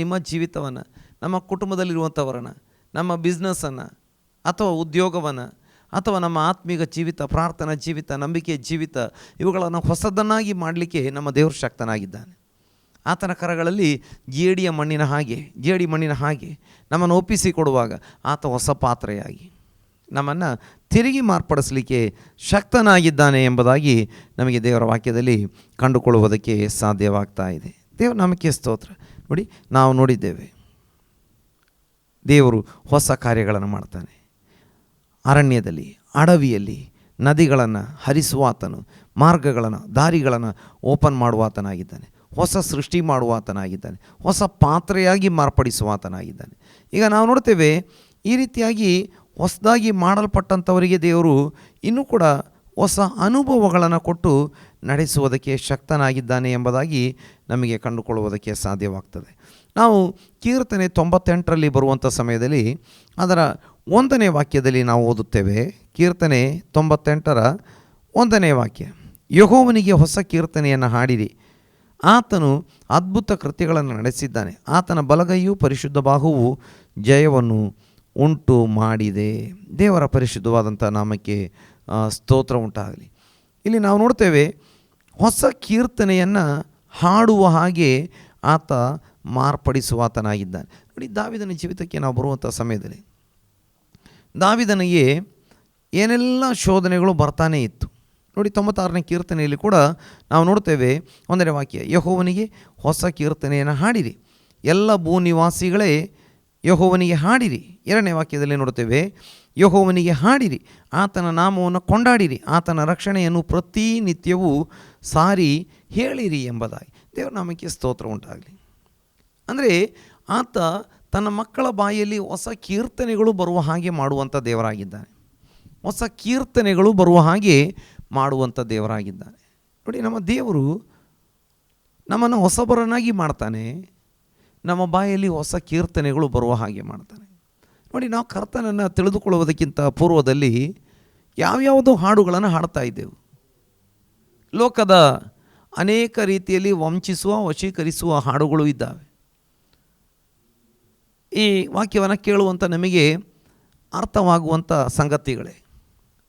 S1: ನಿಮ್ಮ ಜೀವಿತವನ್ನು, ನಮ್ಮ ಕುಟುಂಬದಲ್ಲಿರುವಂಥವರನ್ನು, ನಮ್ಮ ಬಿಸ್ನೆಸ್ಸನ್ನು ಅಥವಾ ಉದ್ಯೋಗವನ್ನು ಅಥವಾ ನಮ್ಮ ಆತ್ಮೀಕ ಜೀವಿತ, ಪ್ರಾರ್ಥನಾ ಜೀವಿತ, ನಂಬಿಕೆಯ ಜೀವಿತ, ಇವುಗಳನ್ನು ಹೊಸದನ್ನಾಗಿ ಮಾಡಲಿಕ್ಕೆ ನಮ್ಮ ದೇವರು ಶಕ್ತನಾಗಿದ್ದಾನೆ. ಆತನ ಕರಗಳಲ್ಲಿ ಜೇಡಿ ಮಣ್ಣಿನ ಹಾಗೆ ನಮ್ಮನ್ನು ಒಪ್ಪಿಸಿಕೊಡುವಾಗ ಆತ ಹೊಸ ಪಾತ್ರೆಯಾಗಿ ನಮ್ಮನ್ನು ತಿರುಗಿ ಮಾರ್ಪಡಿಸಲಿಕ್ಕೆ ಶಕ್ತನಾಗಿದ್ದಾನೆ ಎಂಬುದಾಗಿ ನಮಗೆ ದೇವರ ವಾಕ್ಯದಲ್ಲಿ ಕಂಡುಕೊಳ್ಳುವುದಕ್ಕೆ ಸಾಧ್ಯವಾಗ್ತಾ ಇದೆ. ದೇವರು ನಮಗೆ ಸ್ತೋತ್ರ. ನೋಡಿ, ನಾವು ನೋಡಿದ್ದೇವೆ, ದೇವರು ಹೊಸ ಕಾರ್ಯಗಳನ್ನು ಮಾಡ್ತಾನೆ. ಅರಣ್ಯದಲ್ಲಿ, ಅಡವಿಯಲ್ಲಿ ನದಿಗಳನ್ನು ಹರಿಸುವಾತನು, ಮಾರ್ಗಗಳನ್ನು, ದಾರಿಗಳನ್ನು ಓಪನ್ ಮಾಡುವಾತನಾಗಿದ್ದಾನೆ. ಹೊಸ ಸೃಷ್ಟಿ ಮಾಡುವಾತನಾಗಿದ್ದಾನೆ. ಹೊಸ ಪಾತ್ರೆಯಾಗಿ ಮಾರ್ಪಡಿಸುವಾತನಾಗಿದ್ದಾನೆ. ಈಗ ನಾವು ನೋಡ್ತೇವೆ, ಈ ರೀತಿಯಾಗಿ ಹೊಸದಾಗಿ ಮಾಡಲ್ಪಟ್ಟಂಥವರಿಗೆ ದೇವರು ಇನ್ನೂ ಕೂಡ ಹೊಸ ಅನುಭವಗಳನ್ನು ಕೊಟ್ಟು ನಡೆಸುವುದಕ್ಕೆ ಶಕ್ತನಾಗಿದ್ದಾನೆ ಎಂಬುದಾಗಿ ನಮಗೆ ಕಂಡುಕೊಳ್ಳುವುದಕ್ಕೆ ಸಾಧ್ಯವಾಗ್ತದೆ. ನಾವು ಕೀರ್ತನೆ 98ರಲ್ಲಿ ಬರುವಂಥ ಸಮಯದಲ್ಲಿ ಅದರ 1ನೇ ವಾಕ್ಯದಲ್ಲಿ ನಾವು ಓದುತ್ತೇವೆ. ಕೀರ್ತನೆ 98ರ 1ನೇ ವಾಕ್ಯ, ಯೆಹೋವನಿಗೆ ಹೊಸ ಕೀರ್ತನೆಯನ್ನು ಹಾಡಿರಿ, ಆತನು ಅದ್ಭುತ ಕೃತ್ಯಗಳನ್ನು ನಡೆಸಿದ್ದಾನೆ, ಆತನ ಬಲಗೈಯು ಪರಿಶುದ್ಧ ಬಾಹುವು ಜಯವನ್ನು ಉಂಟು ಮಾಡಿದೆ. ದೇವರ ಪರಿಶುದ್ಧವಾದಂಥ ನಾಮಕ್ಕೆ ಸ್ತೋತ್ರ ಉಂಟಾಗಲಿ. ಇಲ್ಲಿ ನಾವು ನೋಡ್ತೇವೆ, ಹೊಸ ಕೀರ್ತನೆಯನ್ನು ಹಾಡುವ ಹಾಗೆ ಆತ ಮಾರ್ಪಡಿಸುವಾತನಾಗಿದ್ದಾನೆ. ನೋಡಿ, ದಾವೀದನ ಜೀವಿತಕ್ಕೆ ನಾವು ಬರುವಂಥ ಸಮಯದಲ್ಲಿ ದಾವೀದನಿಗೆ ಏನೆಲ್ಲ ಶೋಧನೆಗಳು ಬರ್ತಾನೇ ಇತ್ತು. ನೋಡಿ, 96ನೇ ಕೀರ್ತನೆಯಲ್ಲಿ ಕೂಡ ನಾವು ನೋಡ್ತೇವೆ 1ನೇ ವಾಕ್ಯ, ಯೆಹೋವನಿಗೆ ಹೊಸ ಕೀರ್ತನೆಯನ್ನು ಹಾಡಿರಿ, ಎಲ್ಲ ಭೂನಿವಾಸಿಗಳೇ ಯೆಹೋವನಿಗೆ ಹಾಡಿರಿ. 2ನೇ ವಾಕ್ಯದಲ್ಲಿ ನೋಡ್ತೇವೆ, ಯೆಹೋವನಿಗೆ ಹಾಡಿರಿ, ಆತನ ನಾಮವನ್ನು ಕೊಂಡಾಡಿರಿ, ಆತನ ರಕ್ಷಣೆಯನ್ನು ಪ್ರತಿನಿತ್ಯವೂ ಸಾರಿ ಹೇಳಿರಿ ಎಂಬುದಾಗಿ. ದೇವರ ನಾಮಕ್ಕೆ ಸ್ತೋತ್ರ ಉಂಟಾಗಲಿ. ಅಂದರೆ ಆತ ತನ್ನ ಮಕ್ಕಳ ಬಾಯಲ್ಲಿ ಹೊಸ ಕೀರ್ತನೆಗಳು ಬರುವ ಹಾಗೆ ಮಾಡುವಂಥ ದೇವರಾಗಿದ್ದಾನೆ. ಹೊಸ ಕೀರ್ತನೆಗಳು ಬರುವ ಹಾಗೆ ಮಾಡುವಂಥ ದೇವರಾಗಿದ್ದಾನೆ. ನೋಡಿ, ನಮ್ಮ ದೇವರು ನಮ್ಮನ್ನು ಹೊಸಬರನ್ನಾಗಿ ಮಾಡ್ತಾನೆ, ನಮ್ಮ ಬಾಯಲ್ಲಿ ಹೊಸ ಕೀರ್ತನೆಗಳು ಬರುವ ಹಾಗೆ ಮಾಡ್ತಾನೆ. ನೋಡಿ, ನಾವು ಕರ್ತನನ್ನು ತಿಳಿದುಕೊಳ್ಳುವುದಕ್ಕಿಂತ ಪೂರ್ವದಲ್ಲಿ ಯಾವ್ಯಾವುದೋ ಹಾಡುಗಳನ್ನು ಹಾಡ್ತಾ ಇದ್ದೆವು. ಲೋಕದ ಅನೇಕ ರೀತಿಯಲ್ಲಿ ವಂಚಿಸುವ, ವಶೀಕರಿಸುವ ಹಾಡುಗಳು ಇದ್ದಾವೆ. ಈ ವಾಕ್ಯವನ್ನು ಕೇಳುವಂಥ ನಮಗೆ ಅರ್ಥವಾಗುವಂಥ ಸಂಗತಿಗಳೇ.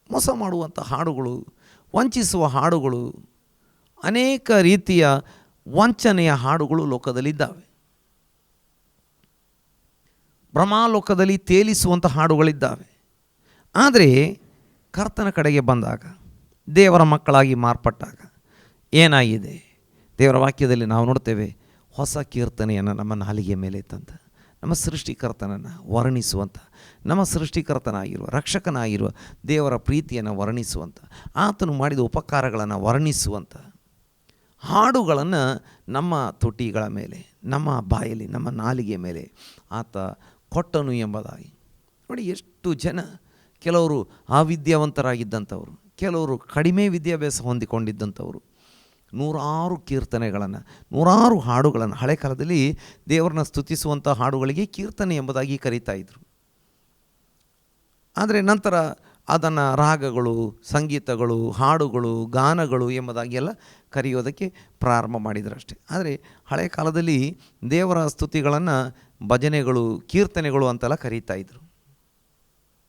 S1: ಮೋಸ ಮಾಡುವಂಥ ಹಾಡುಗಳು, ವಂಚಿಸುವ ಹಾಡುಗಳು, ಅನೇಕ ರೀತಿಯ ವಂಚನೆಯ ಹಾಡುಗಳು ಲೋಕದಲ್ಲಿದ್ದಾವೆ. ಭ್ರಮಾಲೋಕದಲ್ಲಿ ತೇಲಿಸುವಂಥ ಹಾಡುಗಳಿದ್ದಾವೆ. ಆದರೆ ಕರ್ತನ ಕಡೆಗೆ ಬಂದಾಗ, ದೇವರ ಮಕ್ಕಳಾಗಿ ಮಾರ್ಪಟ್ಟಾಗ ಏನಾಗಿದೆ? ದೇವರ ವಾಕ್ಯದಲ್ಲಿ ನಾವು ನೋಡ್ತೇವೆ, ಹೊಸ ಕೀರ್ತನೆಯನ್ನು ನಮ್ಮ ನಾಲಿಗೆ ಮೇಲೆ ತಂದ ನಮ್ಮ ಸೃಷ್ಟಿಕರ್ತನನ್ನು ವರ್ಣಿಸುವಂಥ, ನಮ್ಮ ಸೃಷ್ಟಿಕರ್ತನಾಗಿರುವ ರಕ್ಷಕನಾಗಿರುವ ದೇವರ ಪ್ರೀತಿಯನ್ನು ವರ್ಣಿಸುವಂಥ, ಆತನು ಮಾಡಿದ ಉಪಕಾರಗಳನ್ನು ವರ್ಣಿಸುವಂಥ ಹಾಡುಗಳನ್ನು ನಮ್ಮ ತುಟಿಗಳ ಮೇಲೆ, ನಮ್ಮ ಬಾಯಲ್ಲಿ, ನಮ್ಮ ನಾಲಿಗೆ ಮೇಲೆ ಆತ ಕೊಟ್ಟನು ಎಂಬುದಾಗಿ. ನೋಡಿ, ಎಷ್ಟು ಜನ, ಕೆಲವರು ಅವಿದ್ಯಾವಂತರಾಗಿದ್ದಂಥವರು, ಕೆಲವರು ಕಡಿಮೆ ವಿದ್ಯಾಭ್ಯಾಸ ಹೊಂದಿಕೊಂಡಿದ್ದಂಥವರು, ನೂರಾರು ಕೀರ್ತನೆಗಳನ್ನು, ನೂರಾರು ಹಾಡುಗಳನ್ನು, ಹಳೆ ಕಾಲದಲ್ಲಿ ದೇವರನ್ನ ಸ್ತುತಿಸುವಂಥ ಹಾಡುಗಳಿಗೆ ಕೀರ್ತನೆ ಎಂಬುದಾಗಿ ಕರೀತಾ ಇದ್ದರು. ಆದರೆ ನಂತರ ಅದನ್ನು ರಾಗಗಳು, ಸಂಗೀತಗಳು, ಹಾಡುಗಳು, ಗಾನಗಳು ಎಂಬುದಾಗಿ ಎಲ್ಲ ಕರೆಯೋದಕ್ಕೆ ಪ್ರಾರಂಭ ಮಾಡಿದರು ಅಷ್ಟೇ. ಆದರೆ ಹಳೆ ಕಾಲದಲ್ಲಿ ದೇವರ ಸ್ತುತಿಗಳನ್ನು ಭಜನೆಗಳು, ಕೀರ್ತನೆಗಳು ಅಂತೆಲ್ಲ ಕರೀತಾ ಇದ್ದರು.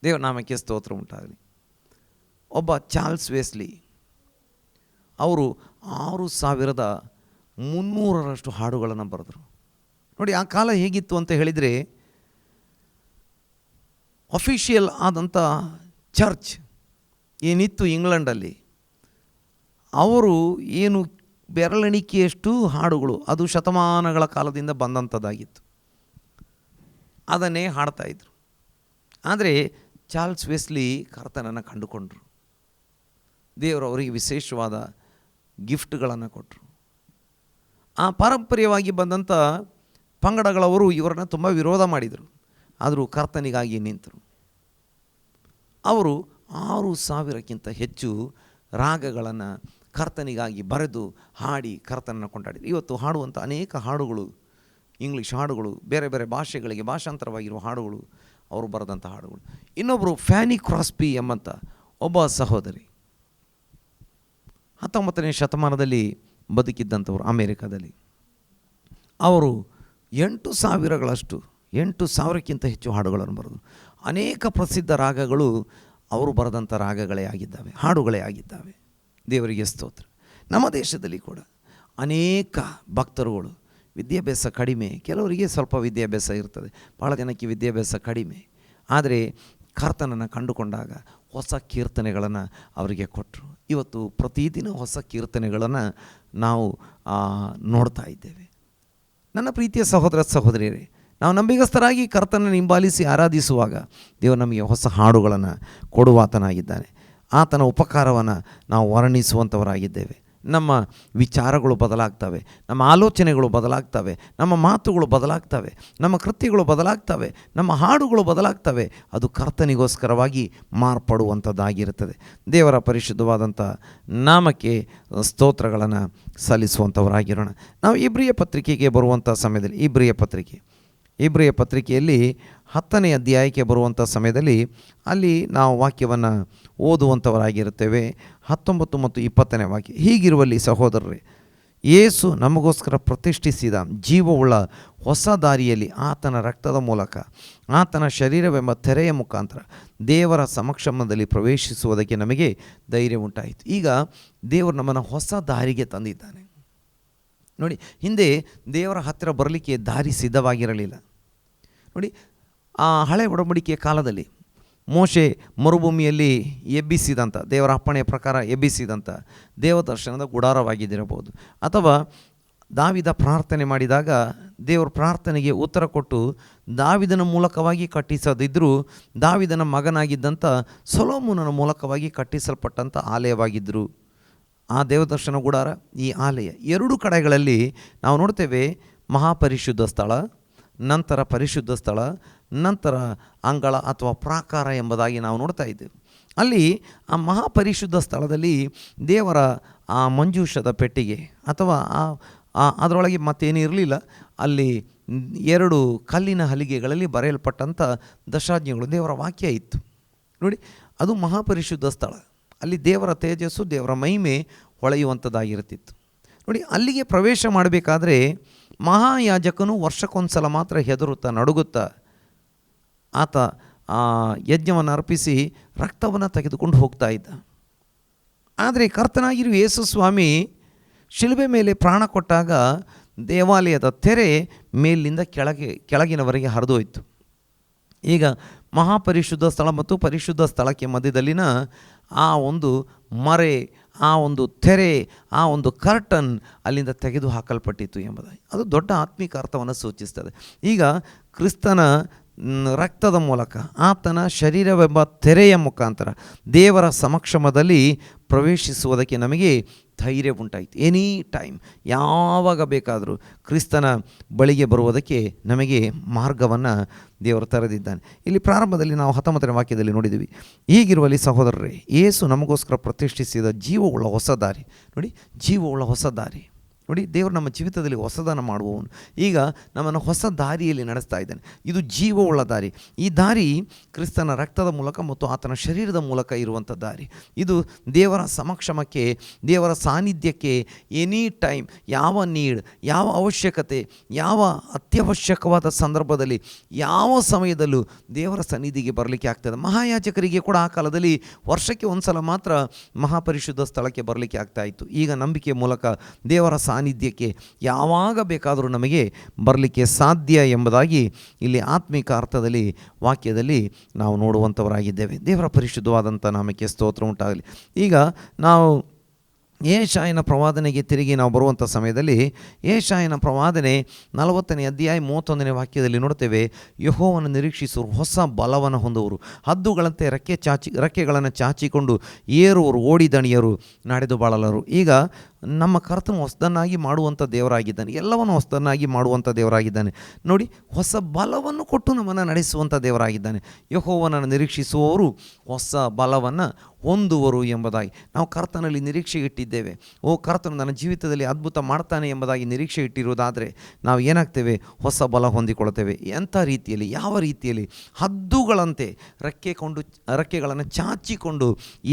S1: ದೇವರ ನಾಮಕ್ಕೆ ಸ್ತೋತ್ರ ಉಂಟಾಗಲಿ. ಒಬ್ಬ ಚಾರ್ಲ್ಸ್ ವೆಸ್ಲಿ ಅವರು 6300ರಷ್ಟು ಹಾಡುಗಳನ್ನು ಬರೆದರು. ನೋಡಿ, ಆ ಕಾಲ ಹೇಗಿತ್ತು ಅಂತ ಹೇಳಿದರೆ, ಅಫಿಷಿಯಲ್ ಆದಂಥ ಚರ್ಚ್ ಏನಿತ್ತು ಇಂಗ್ಲೆಂಡಲ್ಲಿ, ಅವರು ಏನು ಬೆರಳೆಣಿಕೆಯಷ್ಟು ಹಾಡುಗಳು, ಅದು ಶತಮಾನಗಳ ಕಾಲದಿಂದ ಬಂದಂಥದ್ದಾಗಿತ್ತು, ಅದನ್ನೇ ಹಾಡ್ತಾಯಿದ್ರು. ಆದರೆ ಚಾರ್ಲ್ಸ್ ವೆಸ್ಲಿ ಕರ್ತನನ್ನು ಕಂಡುಕೊಂಡರು. ದೇವರು ಅವರಿಗೆ ವಿಶೇಷವಾದ ಗಿಫ್ಟ್ಗಳನ್ನು ಕೊಟ್ಟರು. ಆ ಪಾರಂಪರ್ಯವಾಗಿ ಬಂದಂಥ ಪಂಗಡಗಳವರು ಇವರನ್ನು ತುಂಬ ವಿರೋಧ ಮಾಡಿದರು. ಆದರೂ ಕರ್ತನಿಗಾಗಿ ನಿಂತರು. ಅವರು 6000ಕ್ಕಿಂತ ಹೆಚ್ಚು ರಾಗಗಳನ್ನು ಕರ್ತನಿಗಾಗಿ ಬರೆದು ಹಾಡಿ ಕರ್ತನನ್ನು ಕೊಂಡಾಡಿದರು. ಇವತ್ತು ಹಾಡುವಂಥ ಅನೇಕ ಹಾಡುಗಳು, ಇಂಗ್ಲೀಷ್ ಹಾಡುಗಳು, ಬೇರೆ ಬೇರೆ ಭಾಷೆಗಳಿಗೆ ಭಾಷಾಂತರವಾಗಿರುವ ಹಾಡುಗಳು, ಅವರು ಬರೆದಂಥ ಹಾಡುಗಳು. ಇನ್ನೊಬ್ಬರು ಫ್ಯಾನಿ ಕ್ರಾಸ್ಬಿ ಎಂಬಂಥ ಒಬ್ಬ ಸಹೋದರಿ, 19ನೇ ಶತಮಾನದಲ್ಲಿ ಬದುಕಿದ್ದಂಥವ್ರು ಅಮೇರಿಕಾದಲ್ಲಿ. ಅವರು 8,000ಕ್ಕಿಂತ ಹೆಚ್ಚು ಹಾಡುಗಳನ್ನು ಬರೆದರು. ಅನೇಕ ಪ್ರಸಿದ್ಧ ರಾಗಗಳು ಅವರು ಬರೆದಂಥ ರಾಗಗಳೇ ಆಗಿದ್ದಾವೆ, ಹಾಡುಗಳೇ ಆಗಿದ್ದಾವೆ. ದೇವರಿಗೆ ಸ್ತೋತ್ರ. ನಮ್ಮ ದೇಶದಲ್ಲಿ ಕೂಡ ಅನೇಕ ಭಕ್ತರುಗಳು ವಿದ್ಯಾಭ್ಯಾಸ ಕಡಿಮೆ, ಕೆಲವರಿಗೆ ಸ್ವಲ್ಪ ವಿದ್ಯಾಭ್ಯಾಸ ಇರ್ತದೆ, ಭಾಳ ಜನಕ್ಕೆ ವಿದ್ಯಾಭ್ಯಾಸ ಕಡಿಮೆ, ಆದರೆ ಕರ್ತನನ್ನು ಕಂಡುಕೊಂಡಾಗ ಹೊಸ ಕೀರ್ತನೆಗಳನ್ನು ಅವರಿಗೆ ಕೊಟ್ಟರು. ಇವತ್ತು ಪ್ರತಿದಿನ ಹೊಸ ಕೀರ್ತನೆಗಳನ್ನು ನಾವು ನೋಡ್ತಾ ಇದ್ದೇವೆ. ನನ್ನ ಪ್ರೀತಿಯ ಸಹೋದರ ಸಹೋದರಿಯರೇ, ನಾವು ನಂಬಿಗಸ್ತರಾಗಿ ಕರ್ತನನ್ನು ಹಿಂಬಾಲಿಸಿ ಆರಾಧಿಸುವಾಗ ದೇವರು ನಮಗೆ ಹೊಸ ಹಾಡುಗಳನ್ನು ಕೊಡುವಾತನಾಗಿದ್ದಾನೆ. ಆತನ ಉಪಕಾರವನ್ನು ನಾವು ವರ್ಣಿಸುವಂಥವರಾಗಿದ್ದೇವೆ. ನಮ್ಮ ವಿಚಾರಗಳು ಬದಲಾಗ್ತವೆ, ನಮ್ಮ ಆಲೋಚನೆಗಳು ಬದಲಾಗ್ತವೆ, ನಮ್ಮ ಮಾತುಗಳು ಬದಲಾಗ್ತವೆ, ನಮ್ಮ ಕೃತ್ಯಗಳು ಬದಲಾಗ್ತವೆ, ನಮ್ಮ ಹಾಡುಗಳು ಬದಲಾಗ್ತವೆ. ಅದು ಕರ್ತನಿಗೋಸ್ಕರವಾಗಿ ಮಾರ್ಪಡುವಂಥದ್ದಾಗಿರುತ್ತದೆ. ದೇವರ ಪರಿಶುದ್ಧವಾದಂಥ ನಾಮಕ್ಕೆ ಸ್ತೋತ್ರಗಳನ್ನು ಸಲ್ಲಿಸುವಂಥವರಾಗಿರೋಣ. ನಾವು ಇಬ್ರಿಯ ಪತ್ರಿಕೆಗೆ ಬರುವಂಥ ಸಮಯದಲ್ಲಿ, ಇಬ್ರಿಯ ಪತ್ರಿಕೆಯಲ್ಲಿ 10ನೇ ಅಧ್ಯಾಯಕ್ಕೆ ಬರುವಂಥ ಸಮಯದಲ್ಲಿ ಅಲ್ಲಿ ನಾವು ವಾಕ್ಯವನ್ನು ಓದುವಂಥವರಾಗಿರುತ್ತೇವೆ. 19 ಮತ್ತು 20ನೇ ವಾಕ್ಯ. ಹೀಗಿರುವಲ್ಲಿ ಸಹೋದರರೇ, ಯೇಸು ನಮಗೋಸ್ಕರ ಪ್ರತಿಷ್ಠಿಸಿದ ಜೀವವುಳ್ಳ ಹೊಸ ದಾರಿಯಲ್ಲಿ ಆತನ ರಕ್ತದ ಮೂಲಕ, ಆತನ ಶರೀರವೆಂಬ ತೆರೆಯ ಮುಖಾಂತರ ದೇವರ ಸಮಕ್ಷಮದಲ್ಲಿ ಪ್ರವೇಶಿಸುವುದಕ್ಕೆ ನಮಗೆ ಧೈರ್ಯ ಉಂಟಾಯಿತು. ಈಗ ದೇವರು ನಮ್ಮನ್ನು ಹೊಸ ದಾರಿಗೆ ತಂದಿದ್ದಾನೆ. ನೋಡಿ, ಹಿಂದೆ ದೇವರ ಹತ್ತಿರ ಬರಲಿಕ್ಕೆ ದಾರಿ ಸಿದ್ಧವಾಗಿರಲಿಲ್ಲ. ನೋಡಿ, ಆ ಹಳೆ ಒಡಂಬಡಿಕೆಯ ಕಾಲದಲ್ಲಿ ಮೋಶೆ ಮರುಭೂಮಿಯಲ್ಲಿ ಎಬ್ಬಿಸಿದಂಥ, ದೇವರ ಅಪ್ಪಣೆಯ ಪ್ರಕಾರ ಎಬ್ಬಿಸಿದಂಥ ದೇವದರ್ಶನದ ಗುಡಾರವಾಗಿದ್ದಿರಬಹುದು, ಅಥವಾ ದಾವಿದ ಪ್ರಾರ್ಥನೆ ಮಾಡಿದಾಗ ದೇವರ ಪ್ರಾರ್ಥನೆಗೆ ಉತ್ತರ ಕೊಟ್ಟು ದಾವಿದನ ಮೂಲಕವಾಗಿ ಕಟ್ಟಿಸದಿದ್ದರೂ ದಾವಿದನ ಮಗನಾಗಿದ್ದಂಥ ಸೊಲೊಮೋನನ ಮೂಲಕವಾಗಿ ಕಟ್ಟಿಸಲ್ಪಟ್ಟಂಥ ಆಲಯವಾಗಿದ್ದರು ಆ ದೇವದರ್ಶನ ಗುಡಾರ, ಈ ಆಲಯ. ಎರಡೂ ಕಡೆಗಳಲ್ಲಿ ನಾವು ನೋಡ್ತೇವೆ ಮಹಾಪರಿಶುದ್ಧ ಸ್ಥಳ, ನಂತರ ಪರಿಶುದ್ಧ ಸ್ಥಳ, ನಂತರ ಅಂಗಳ ಅಥವಾ ಪ್ರಾಕಾರ ಎಂಬುದಾಗಿ ನಾವು ನೋಡ್ತಾ ಇದ್ದೇವೆ. ಅಲ್ಲಿ ಆ ಮಹಾಪರಿಶುದ್ಧ ಸ್ಥಳದಲ್ಲಿ ದೇವರ ಆ ಮಂಜೂಷದ ಪೆಟ್ಟಿಗೆ ಅಥವಾ ಅದರೊಳಗೆ ಮತ್ತೇನೂ ಇರಲಿಲ್ಲ. ಅಲ್ಲಿ 2 ಕಲ್ಲಿನ ಹಲಿಗೆಗಳಲ್ಲಿ ಬರೆಯಲ್ಪಟ್ಟಂಥ ದಶಾಜ್ಞೆಗಳು, ದೇವರ ವಾಕ್ಯ ಇತ್ತು. ನೋಡಿ, ಅದು ಮಹಾಪರಿಶುದ್ಧ ಸ್ಥಳ. ಅಲ್ಲಿ ದೇವರ ತೇಜಸ್ಸು, ದೇವರ ಮಹಿಮೆ ಹೊಳೆಯುವಂಥದ್ದಾಗಿರುತ್ತಿತ್ತು. ನೋಡಿ, ಅಲ್ಲಿಗೆ ಪ್ರವೇಶ ಮಾಡಬೇಕಾದ್ರೆ ಮಹಾಯಾಜಕನು ವರ್ಷಕ್ಕೊಂದು ಸಲ ಮಾತ್ರ ಹೆದರುತ್ತಾ ನಡುಗುತ್ತಾ ಆತ ಯಜ್ಞವನ್ನು ಅರ್ಪಿಸಿ ರಕ್ತವನ್ನು ತೆಗೆದುಕೊಂಡು ಹೋಗ್ತಾ ಇದ್ದ. ಆದರೆ ಕರ್ತನಾಗಿರುವ ಯೇಸು ಸ್ವಾಮಿ ಶಿಲುಬೆ ಮೇಲೆ ಪ್ರಾಣ ಕೊಟ್ಟಾಗ ದೇವಾಲಯದ ತೆರೆ ಮೇಲಿನಿಂದ ಕೆಳಗಿನವರೆಗೆ ಹರಿದೋಯ್ತು. ಈಗ ಮಹಾಪರಿಶುದ್ಧ ಸ್ಥಳ ಮತ್ತು ಪರಿಶುದ್ಧ ಸ್ಥಳಕ್ಕೆ ಮಧ್ಯದಲ್ಲಿನ ಆ ಒಂದು ಮರೆ, ಆ ಒಂದು ತೆರೆ, ಆ ಒಂದು ಕರ್ಟನ್ ಅಲ್ಲಿಂದ ತೆಗೆದು ಹಾಕಲ್ಪಟ್ಟಿತ್ತು ಎಂಬುದಾಗಿ ಅದು ದೊಡ್ಡ ಆತ್ಮಿಕ ಅರ್ಥವನ್ನು ಸೂಚಿಸ್ತದೆ. ಈಗ ಕ್ರಿಸ್ತನ ರಕ್ತದ ಮೂಲಕ, ಆತನ ಶರೀರವೆಂಬ ತೆರೆಯ ಮುಖಾಂತರ ದೇವರ ಸಮಕ್ಷಮದಲ್ಲಿ ಪ್ರವೇಶಿಸುವುದಕ್ಕೆ ನಮಗೆ ಧೈರ್ಯ ಉಂಟಾಯಿತು. ಎನಿ ಟೈಮ್, ಯಾವಾಗ ಬೇಕಾದರೂ ಕ್ರಿಸ್ತನ ಬಳಿಗೆ ಬರುವುದಕ್ಕೆ ನಮಗೆ ಮಾರ್ಗವನ್ನು ದೇವರು ತೆರೆದಿದ್ದಾನೆ. ಇಲ್ಲಿ ಪ್ರಾರಂಭದಲ್ಲಿ ನಾವು 19ನೇ ವಾಕ್ಯದಲ್ಲಿ ನೋಡಿದ್ದೀವಿ, ಹೀಗಿರುವಲ್ಲಿ ಸಹೋದರರೇ, ಯೇಸು ನಮಗೋಸ್ಕರ ಪ್ರತಿಷ್ಠಿಸಿದ ಜೀವವುಳ್ಳ ಹೊಸ ದಾರಿ. ನೋಡಿ, ಜೀವವುಳ್ಳ ಹೊಸ ದಾರಿ. ನೋಡಿ, ದೇವರು ನಮ್ಮ ಜೀವಿತದಲ್ಲಿ ಹೊಸದನ್ನು ಮಾಡುವವನು. ಈಗ ನಮ್ಮನ್ನು ಹೊಸ ದಾರಿಯಲ್ಲಿ ನಡೆಸ್ತಾ ಇದ್ದಾನೆ. ಇದು ಜೀವವುಳ್ಳ ದಾರಿ. ಈ ದಾರಿ ಕ್ರಿಸ್ತನ ರಕ್ತದ ಮೂಲಕ ಮತ್ತು ಆತನ ಶರೀರದ ಮೂಲಕ ಇರುವಂಥ ದಾರಿ. ಇದು ದೇವರ ಸಮಕ್ಷಮಕ್ಕೆ, ದೇವರ ಸಾನ್ನಿಧ್ಯಕ್ಕೆ ಎನಿ ಟೈಮ್, ಯಾವ ನೀಡ್, ಯಾವ ಅವಶ್ಯಕತೆ, ಯಾವ ಅತ್ಯವಶ್ಯಕವಾದ ಸಂದರ್ಭದಲ್ಲಿ, ಯಾವ ಸಮಯದಲ್ಲೂ ದೇವರ ಸನ್ನಿಧಿಗೆ ಬರಲಿಕ್ಕೆ ಆಗ್ತದೆ. ಮಹಾಯಾಜಕರಿಗೆ ಕೂಡ ಆ ಕಾಲದಲ್ಲಿ ವರ್ಷಕ್ಕೆ ಒಂದು ಸಲ ಮಾತ್ರ ಮಹಾಪರಿಶುದ್ಧ ಸ್ಥಳಕ್ಕೆ ಬರಲಿಕ್ಕೆ ಆಗ್ತಾಯಿತ್ತು. ಈಗ ನಂಬಿಕೆಯ ಮೂಲಕ ದೇವರ ಸಾನ್ನಿಧ್ಯಕ್ಕೆ ಯಾವಾಗ ಬೇಕಾದರೂ ನಮಗೆ ಬರಲಿಕ್ಕೆ ಸಾಧ್ಯ ಎಂಬುದಾಗಿ ಇಲ್ಲಿ ಆತ್ಮಿಕ ಅರ್ಥದಲ್ಲಿ ವಾಕ್ಯದಲ್ಲಿ ನಾವು ನೋಡುವಂಥವರಾಗಿದ್ದೇವೆ. ದೇವರ ಪರಿಶುದ್ಧವಾದಂಥ ನಾಮಕ್ಕೆ ಸ್ತೋತ್ರ ಉಂಟಾಗಲಿ. ಈಗ ನಾವು ಯೆಶಾಯನ ಪ್ರವಾದನೆಗೆ ತಿರುಗಿ ನಾವು ಬರುವಂಥ ಸಮಯದಲ್ಲಿ ಯೆಶಾಯನ ಪ್ರವಾದನೆ 40ನೇ ಅಧ್ಯಾಯ 31ನೇ ವಾಕ್ಯದಲ್ಲಿ ನೋಡ್ತೇವೆ, ಯೆಹೋವನ ನಿರೀಕ್ಷಿಸುವರು ಹೊಸ ಬಲವನ್ನು ಹೊಂದುವರು, ಹದ್ದುಗಳಂತೆ ರೆಕ್ಕೆಗಳನ್ನು ಚಾಚಿಕೊಂಡು ಏರುವರು, ಓಡಿದಣಿಯರು, ನಡೆದು ಬಾಳಲರು. ಈಗ ನಮ್ಮ ಕರ್ತನು ಹೊಸದನ್ನಾಗಿ ಮಾಡುವಂಥ ದೇವರಾಗಿದ್ದಾನೆ. ಎಲ್ಲವನ್ನು ಹೊಸದನ್ನಾಗಿ ಮಾಡುವಂಥ ದೇವರಾಗಿದ್ದಾನೆ. ನೋಡಿ, ಹೊಸ ಬಲವನ್ನು ಕೊಟ್ಟು ನಮ್ಮನ್ನು ನಡೆಸುವಂಥ ದೇವರಾಗಿದ್ದಾನೆ. ಯೆಹೋವನನ್ನು ನಿರೀಕ್ಷಿಸುವವರು ಹೊಸ ಬಲವನ್ನು ಹೊಂದುವರು ಎಂಬುದಾಗಿ ನಾವು ಕರ್ತನಲ್ಲಿ ನಿರೀಕ್ಷೆ ಇಟ್ಟಿದ್ದೇವೆ. ಕರ್ತನು ನನ್ನ ಜೀವಿತದಲ್ಲಿ ಅದ್ಭುತ ಮಾಡ್ತಾನೆ ಎಂಬುದಾಗಿ ನಿರೀಕ್ಷೆ ಇಟ್ಟಿರುವುದಾದರೆ ನಾವು ಏನಾಗ್ತೇವೆ? ಹೊಸ ಬಲ ಹೊಂದಿಕೊಳ್ತೇವೆ. ಎಂಥ ರೀತಿಯಲ್ಲಿ, ಯಾವ ರೀತಿಯಲ್ಲಿ? ಹದ್ದುಗಳಂತೆ ರೆಕ್ಕೆಗಳನ್ನು ಚಾಚಿಕೊಂಡು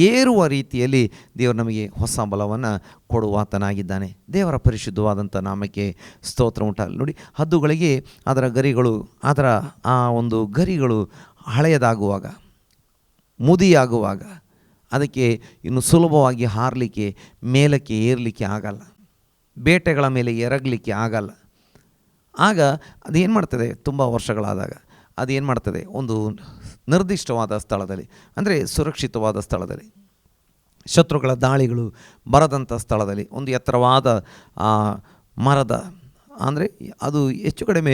S1: ಏರುವ ರೀತಿಯಲ್ಲಿ ದೇವರು ನಮಗೆ ಹೊಸ ಬಲವನ್ನು ಕೊಡುವಾತನಾಗಿದ್ದಾನೆ. ದೇವರ ಪರಿಶುದ್ಧವಾದಂಥ ನಾಮಕ್ಕೆ ಸ್ತೋತ್ರ ಉಂಟಾಗಲಿ. ನೋಡಿ, ಹದ್ದುಗಳಿಗೆ ಅದರ ಗರಿಗಳು, ಅದರ ಆ ಒಂದು ಗರಿಗಳು ಹಳೆಯದಾಗುವಾಗ, ಮುದಿಯಾಗುವಾಗ ಅದಕ್ಕೆ ಇನ್ನು ಸುಲಭವಾಗಿ ಹಾರಲಿಕ್ಕೆ, ಮೇಲಕ್ಕೆ ಏರಲಿಕ್ಕೆ ಆಗಲ್ಲ, ಬೇಟೆಗಳ ಮೇಲೆ ಎರಗಲಿಕ್ಕೆ ಆಗಲ್ಲ. ಆಗ ಅದೇನು ಮಾಡ್ತದೆ? ತುಂಬ ವರ್ಷಗಳಾದಾಗ ಅದೇನು ಮಾಡ್ತದೆ? ಒಂದು ನಿರ್ದಿಷ್ಟವಾದ ಸ್ಥಳದಲ್ಲಿ, ಅಂದರೆ ಸುರಕ್ಷಿತವಾದ ಸ್ಥಳದಲ್ಲಿ, ಶತ್ರುಗಳ ದಾಳಿಗಳು ಬರದಂಥ ಸ್ಥಳದಲ್ಲಿ, ಒಂದು ಎತ್ತರವಾದ ಮರದ, ಅಂದರೆ ಅದು ಹೆಚ್ಚು ಕಡಿಮೆ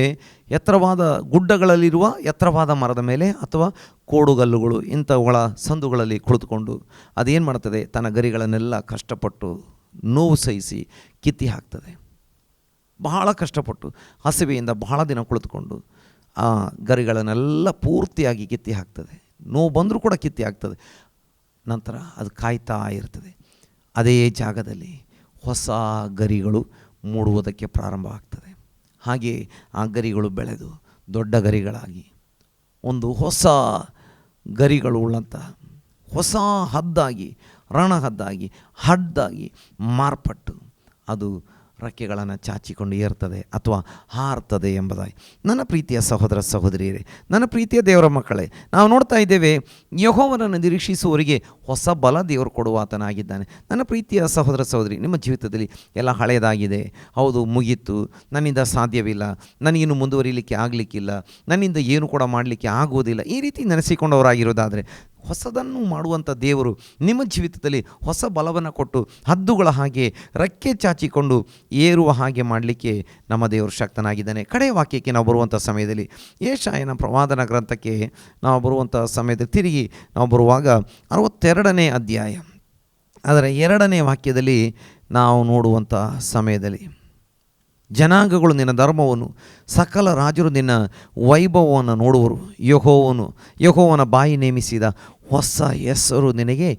S1: ಎತ್ತರವಾದ ಗುಡ್ಡಗಳಲ್ಲಿರುವ ಎತ್ತರವಾದ ಮರದ ಮೇಲೆ ಅಥವಾ ಕೋಡುಗಲ್ಲುಗಳು ಇಂಥವುಗಳ ಸಂದುಗಳಲ್ಲಿ ಕುಳಿತುಕೊಂಡು ಅದೇನು ಮಾಡ್ತದೆ? ತನ್ನ ಗರಿಗಳನ್ನೆಲ್ಲ ಕಷ್ಟಪಟ್ಟು ನೋವು ಸಹಿಸಿ ಕಿತ್ತಿ ಹಾಕ್ತದೆ. ಬಹಳ ಕಷ್ಟಪಟ್ಟು ಹಸಿವೆಯಿಂದ ಬಹಳ ದಿನ ಕುಳಿತುಕೊಂಡು ಆ ಗರಿಗಳನ್ನೆಲ್ಲ ಪೂರ್ತಿಯಾಗಿ ಕಿತ್ತಿ ಹಾಕ್ತದೆ. ನೋವು ಬಂದರೂ ಕೂಡ ಕಿತ್ತಿ ಹಾಕ್ತದೆ. ನಂತರ ಅದು ಕಾಯ್ತಾ ಇರ್ತದೆ. ಅದೇ ಜಾಗದಲ್ಲಿ ಹೊಸ ಗರಿಗಳು ಮೂಡುವುದಕ್ಕೆ ಪ್ರಾರಂಭ ಆಗ್ತದೆ. ಹಾಗೆ ಆ ಗರಿಗಳು ಬೆಳೆದು ದೊಡ್ಡ ಗರಿಗಳಾಗಿ ಒಂದು ಹೊಸ ಗರಿಗಳು ಉಳ್ಳಂಥ ಹೊಸ ಹದ್ದಾಗಿ, ರಣಹದ್ದಾಗಿ, ಹದ್ದಾಗಿ ಮಾರ್ಪಟ್ಟು ಅದು ರೆಕ್ಕೆಗಳನ್ನು ಚಾಚಿಕೊಂಡು ಏರ್ತದೆ ಅಥವಾ ಹಾರ್ತದೆ ಎಂಬುದಾಗಿ. ನನ್ನ ಪ್ರೀತಿಯ ಸಹೋದರ ಸಹೋದರಿಯರೇ, ನನ್ನ ಪ್ರೀತಿಯ ದೇವರ ಮಕ್ಕಳೇ, ನಾವು ನೋಡ್ತಾ ಇದ್ದೇವೆ, ಯೆಹೋವನನ್ನು ನಿರೀಕ್ಷಿಸುವವರಿಗೆ ಹೊಸ ಬಲ ದೇವರು ಕೊಡುವಾತನಾಗಿದ್ದಾನೆ. ನನ್ನ ಪ್ರೀತಿಯ ಸಹೋದರ ಸಹೋದರಿ, ನಿಮ್ಮ ಜೀವಿತದಲ್ಲಿ ಎಲ್ಲ ಹಳೆಯದಾಗಿದೆ, ಹೌದು, ಮುಗೀತು, ನನ್ನಿಂದ ಸಾಧ್ಯವಿಲ್ಲ, ನನಗಿನ್ನು ಮುಂದುವರಿಲಿಕ್ಕೆ ಆಗಲಿಕ್ಕಿಲ್ಲ, ನನ್ನಿಂದ ಏನು ಕೂಡ ಮಾಡಲಿಕ್ಕೆ ಆಗುವುದಿಲ್ಲ, ಈ ರೀತಿ ನೆನೆಸಿಕೊಂಡವರಾಗಿರೋದಾದರೆ ಹೊಸದನ್ನು ಮಾಡುವಂಥ ದೇವರು ನಿಮ್ಮ ಜೀವಿತದಲ್ಲಿ ಹೊಸ ಬಲವನ್ನು ಕೊಟ್ಟು ಹದ್ದುಗಳ ಹಾಗೆ ರೆಕ್ಕೆ ಚಾಚಿಕೊಂಡು ಏರುವ ಹಾಗೆ ಮಾಡಲಿಕ್ಕೆ ನಮ್ಮ ದೇವರು ಶಕ್ತನಾಗಿದ್ದಾನೆ. ಕಡೆಯ ವಾಕ್ಯಕ್ಕೆ ನಾವು ಬರುವಂಥ ಸಮಯದಲ್ಲಿ, ಯೆಶಾಯನ ಪ್ರವಾದನ ಗ್ರಂಥಕ್ಕೆ ನಾವು ಬರುವಂಥ ಸಮಯದಲ್ಲಿ ತಿರುಗಿ ನಾವು ಬರುವಾಗ 62ನೇ ಅಧ್ಯಾಯ ಅದರ 2ನೇ ವಾಕ್ಯದಲ್ಲಿ ನಾವು ನೋಡುವಂಥ ಸಮಯದಲ್ಲಿ, ಜನಾಂಗಗಳು ನಿನ್ನ ಧರ್ಮವನ್ನು, ಸಕಲ ರಾಜರು ನಿನ್ನ ವೈಭವವನ್ನು ನೋಡುವರು. ಯೆಹೋವನ ಬಾಯಿ ನೇಮಿಸಿದ ಹೊಸ ಹೆಸರು ನಿನಗೆ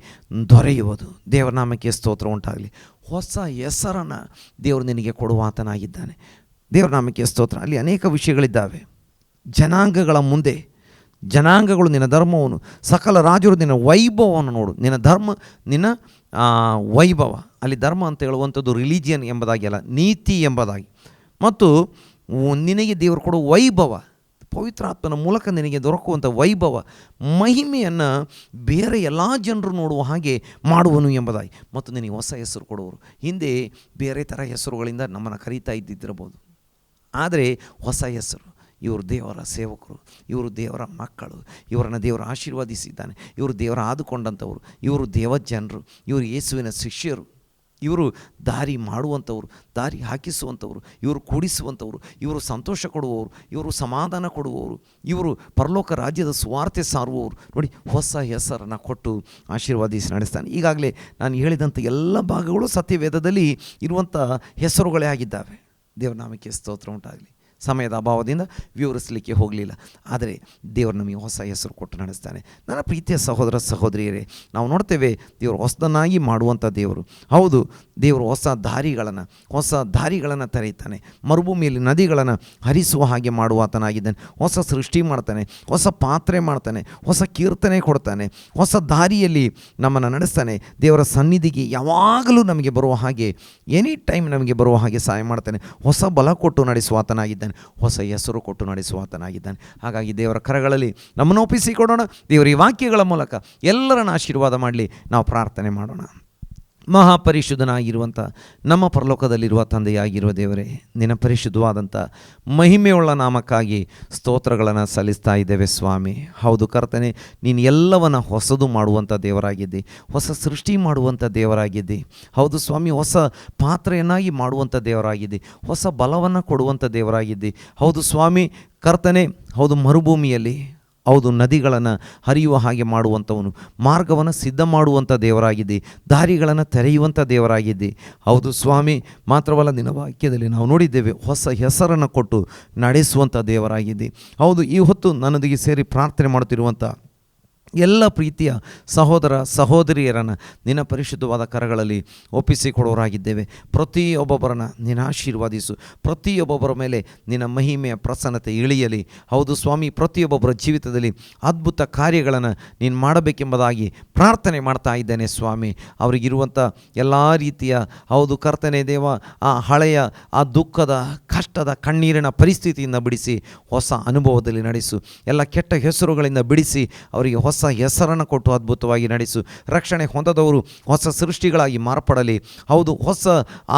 S1: ದೊರೆಯುವುದು. ದೇವರ ನಾಮಕ್ಕೆ ಸ್ತೋತ್ರ ಉಂಟಾಗಲಿ. ಹೊಸ ಹೆಸರನ್ನು ದೇವರು ನಿನಗೆ ಕೊಡುವಾತನಾಗಿದ್ದಾನೆ. ದೇವರ ನಾಮಕ್ಕೆ ಸ್ತೋತ್ರ. ಅಲ್ಲಿ ಅನೇಕ ವಿಷಯಗಳಿದ್ದಾವೆ. ಜನಾಂಗಗಳ ಮುಂದೆ, ಜನಾಂಗಗಳು ನಿನ್ನ ಧರ್ಮವನ್ನು, ಸಕಲ ರಾಜರು ನಿನ್ನ ವೈಭವವನ್ನು ನೋಡು. ನಿನ್ನ ಧರ್ಮ, ನಿನ್ನ ವೈಭವ. ಅಲ್ಲಿ ಧರ್ಮ ಅಂತ ಹೇಳುವಂಥದ್ದು ರಿಲಿಜಿಯನ್ ಎಂಬುದಾಗಿ ಅಲ್ಲ, ನೀತಿ ಎಂಬುದಾಗಿ. ಮತ್ತು ನಿನಗೆ ದೇವರು ಕೊಡುವ ವೈಭವ, ಪವಿತ್ರಾತ್ಮನ ಮೂಲಕ ನಿನಗೆ ದೊರಕುವಂಥ ವೈಭವ ಮಹಿಮೆಯನ್ನು ಬೇರೆ ಎಲ್ಲ ಜನರು ನೋಡುವ ಹಾಗೆ ಮಾಡುವನು ಎಂಬುದಾಗಿ, ಮತ್ತು ನಿನಗೆ ಹೊಸ ಹೆಸರು ಕೊಡುವರು. ಹಿಂದೆ ಬೇರೆ ಥರ ಹೆಸರುಗಳಿಂದ ನಮ್ಮನ್ನು ಕರೀತಾ ಇದ್ದಿದ್ದಿರಬಹುದು, ಆದರೆ ಹೊಸ ಹೆಸರು, ಇವರು ದೇವರ ಸೇವಕರು, ಇವರು ದೇವರ ಮಕ್ಕಳು, ಇವರನ್ನು ದೇವರು ಆಶೀರ್ವದಿಸಿದ್ದಾನೆ, ಇವರು ದೇವರ ಆದುಕೊಂಡಂಥವರು, ಇವರು ದೇವಜನರು, ಇವರು ಯೇಸುವಿನ ಶಿಷ್ಯರು, ಇವರು ದಾರಿ ಮಾಡುವಂಥವ್ರು, ದಾರಿ ಹಾಕಿಸುವಂಥವ್ರು, ಇವರು ಕೂಡಿಸುವಂಥವ್ರು, ಇವರು ಸಂತೋಷ ಕೊಡುವವರು, ಇವರು ಸಮಾಧಾನ ಕೊಡುವವರು, ಇವರು ಪರಲೋಕ ರಾಜ್ಯದ ಸುವಾರ್ತೆ ಸಾರುವವರು. ನೋಡಿ, ಹೊಸ ಹೆಸರನ್ನು ಕೊಟ್ಟು ಆಶೀರ್ವಾದಿಸಿ ನಡೆಸ್ತಾನೆ. ಈಗಾಗಲೇ ನಾನು ಹೇಳಿದಂಥ ಎಲ್ಲ ಭಾಗಗಳು ಸತ್ಯವೇದದಲ್ಲಿ ಇರುವಂಥ ಹೆಸರುಗಳೇ ಆಗಿದ್ದಾವೆ. ದೇವರ ನಾಮಕ್ಕೆ ಸ್ತೋತ್ರ ಉಂಟಾಗಲಿ. ಸಮಯದ ಅಭಾವದಿಂದ ವಿವರಿಸಲಿಕ್ಕೆ ಹೋಗಲಿಲ್ಲ, ಆದರೆ ದೇವರು ನಮಗೆ ಹೊಸ ಹೆಸರು ಕೊಟ್ಟು ನಡೆಸ್ತಾನೆ. ನನ್ನ ಪ್ರೀತಿಯ ಸಹೋದರ ಸಹೋದರಿಯರೇ, ನಾವು ನೋಡ್ತೇವೆ ದೇವರು ಹೊಸದನ್ನಾಗಿ ಮಾಡುವಂಥ ದೇವರು. ಹೌದು, ದೇವರು ಹೊಸ ದಾರಿಗಳನ್ನು ತೆರೆಯುತ್ತಾನೆ. ಮರುಭೂಮಿಯಲ್ಲಿ ನದಿಗಳನ್ನು ಹರಿಸುವ ಹಾಗೆ ಮಾಡುವಾತನಾಗಿದ್ದಾನೆ. ಹೊಸ ಸೃಷ್ಟಿ ಮಾಡ್ತಾನೆ, ಹೊಸ ಪಾತ್ರೆ ಮಾಡ್ತಾನೆ, ಹೊಸ ಕೀರ್ತನೆ ಕೊಡ್ತಾನೆ, ಹೊಸ ದಾರಿಯಲ್ಲಿ ನಮ್ಮನ್ನು ನಡೆಸ್ತಾನೆ. ದೇವರ ಸನ್ನಿಧಿಗೆ ಯಾವಾಗಲೂ ನಮಗೆ ಬರುವ ಹಾಗೆ, ಎನಿ ಟೈಮ್ ನಮಗೆ ಬರುವ ಹಾಗೆ ಸಹಾಯ ಮಾಡ್ತಾನೆ. ಹೊಸ ಬಲ ಕೊಟ್ಟು ನಡೆಸುವಾತನಾಗಿದ್ದಾನೆ, ಹೊಸ ಹೆಸರು ಕೊಟ್ಟು ನಡೆಸುವಾತನಾಗಿದ್ದಾನೆ. ಹಾಗಾಗಿ ದೇವರ ಕರಗಳಲ್ಲಿ ನಮ್ಮನ್ನು ಒಪ್ಪಿಸಿಕೊಡೋಣ. ದೇವರ ಈ ವಾಕ್ಯಗಳ ಮೂಲಕ ಎಲ್ಲರನ್ನ ಆಶೀರ್ವಾದ ಮಾಡಲಿ. ನಾವು ಪ್ರಾರ್ಥನೆ ಮಾಡೋಣ. ಮಹಾಪರಿಶುದ್ಧನಾಗಿರುವಂಥ ನಮ್ಮ ಪರಲೋಕದಲ್ಲಿರುವ ತಂದೆಯಾಗಿರುವ ದೇವರೇ, ನಿನ್ನ ಪರಿಶುದ್ಧವಾದಂಥ ಮಹಿಮೆಯುಳ್ಳ ನಾಮಕ್ಕಾಗಿ ಸ್ತೋತ್ರಗಳನ್ನು ಸಲ್ಲಿಸ್ತಾ ಇದ್ದೇವೆ ಸ್ವಾಮಿ. ಹೌದು ಕರ್ತನೆ, ನೀನು ಎಲ್ಲವನ್ನ ಹೊಸದು ಮಾಡುವಂಥ ದೇವರಾಗಿದ್ದಿ, ಹೊಸ ಸೃಷ್ಟಿ ಮಾಡುವಂಥ ದೇವರಾಗಿದ್ದಿ. ಹೌದು ಸ್ವಾಮಿ, ಹೊಸ ಪಾತ್ರೆಯನ್ನಾಗಿ ಮಾಡುವಂಥ ದೇವರಾಗಿದ್ದಿ, ಹೊಸ ಬಲವನ್ನು ಕೊಡುವಂಥ ದೇವರಾಗಿದ್ದಿ. ಹೌದು ಸ್ವಾಮಿ ಕರ್ತನೆ, ಹೌದು ಮರುಭೂಮಿಯಲ್ಲಿ ಹೌದು ನದಿಗಳನ್ನು ಹರಿಯುವ ಹಾಗೆ ಮಾಡುವಂಥವನು, ಮಾರ್ಗವನ್ನು ಸಿದ್ಧ ಮಾಡುವಂಥ ದೇವರಾಗಿದ್ದಿ, ದಾರಿಗಳನ್ನು ತೆರೆಯುವಂಥ ದೇವರಾಗಿದ್ದಿ. ಹೌದು ಸ್ವಾಮಿ, ಮಾತ್ರವಲ್ಲ ನಿನ್ನ ವಾಕ್ಯದಲ್ಲಿ ನಾವು ನೋಡಿದ್ದೇವೆ ಹೊಸ ಹೆಸರನ್ನು ಕೊಟ್ಟು ನಡೆಸುವಂಥ ದೇವರಾಗಿದ್ದಿ. ಹೌದು, ಈ ಹೊತ್ತು ನನ್ನೊಂದಿಗೆ ಸೇರಿ ಪ್ರಾರ್ಥನೆ ಮಾಡುತ್ತಿರುವಂಥ ಎಲ್ಲ ಪ್ರೀತಿಯ ಸಹೋದರ ಸಹೋದರಿಯರನ್ನು ನಿನ್ನ ಪರಿಶುದ್ಧವಾದ ಕರಗಳಲ್ಲಿ ಒಪ್ಪಿಸಿಕೊಡೋರಾಗಿದ್ದೇವೆ. ಪ್ರತಿಯೊಬ್ಬೊಬ್ಬರನ್ನು ನೀನು ಆಶೀರ್ವಾದಿಸು. ಪ್ರತಿಯೊಬ್ಬೊಬ್ಬರ ಮೇಲೆ ನಿನ್ನ ಮಹಿಮೆಯ ಪ್ರಸನ್ನತೆ ಇಳಿಯಲಿ. ಹೌದು ಸ್ವಾಮಿ, ಪ್ರತಿಯೊಬ್ಬೊಬ್ಬರ ಜೀವಿತದಲ್ಲಿ ಅದ್ಭುತ ಕಾರ್ಯಗಳನ್ನು ನೀನು ಮಾಡಬೇಕೆಂಬುದಾಗಿ ಪ್ರಾರ್ಥನೆ ಮಾಡ್ತಾ ಇದ್ದೇನೆ ಸ್ವಾಮಿ. ಅವರಿಗಿರುವಂಥ ಎಲ್ಲ ರೀತಿಯ ಹೌದು ಕರ್ತನೆ ದೇವ, ಆ ಹಳೆಯ ಆ ದುಃಖದ ಕಷ್ಟದ ಕಣ್ಣೀರಿನ ಪರಿಸ್ಥಿತಿಯಿಂದ ಬಿಡಿಸಿ ಹೊಸ ಅನುಭವದಲ್ಲಿ ನಡೆಸು. ಎಲ್ಲ ಕೆಟ್ಟ ಹೆಸರುಗಳಿಂದ ಬಿಡಿಸಿ ಅವರಿಗೆ ಹೊಸ ಹೆಸರನ್ನು ಕೊಟ್ಟು ಅದ್ಭುತವಾಗಿ ನಡೆಸು. ರಕ್ಷಣೆ ಹೊಂದದವರು ಹೊಸ ಸೃಷ್ಟಿಗಳಾಗಿ ಮಾರ್ಪಡಲಿ. ಹೌದು, ಹೊಸ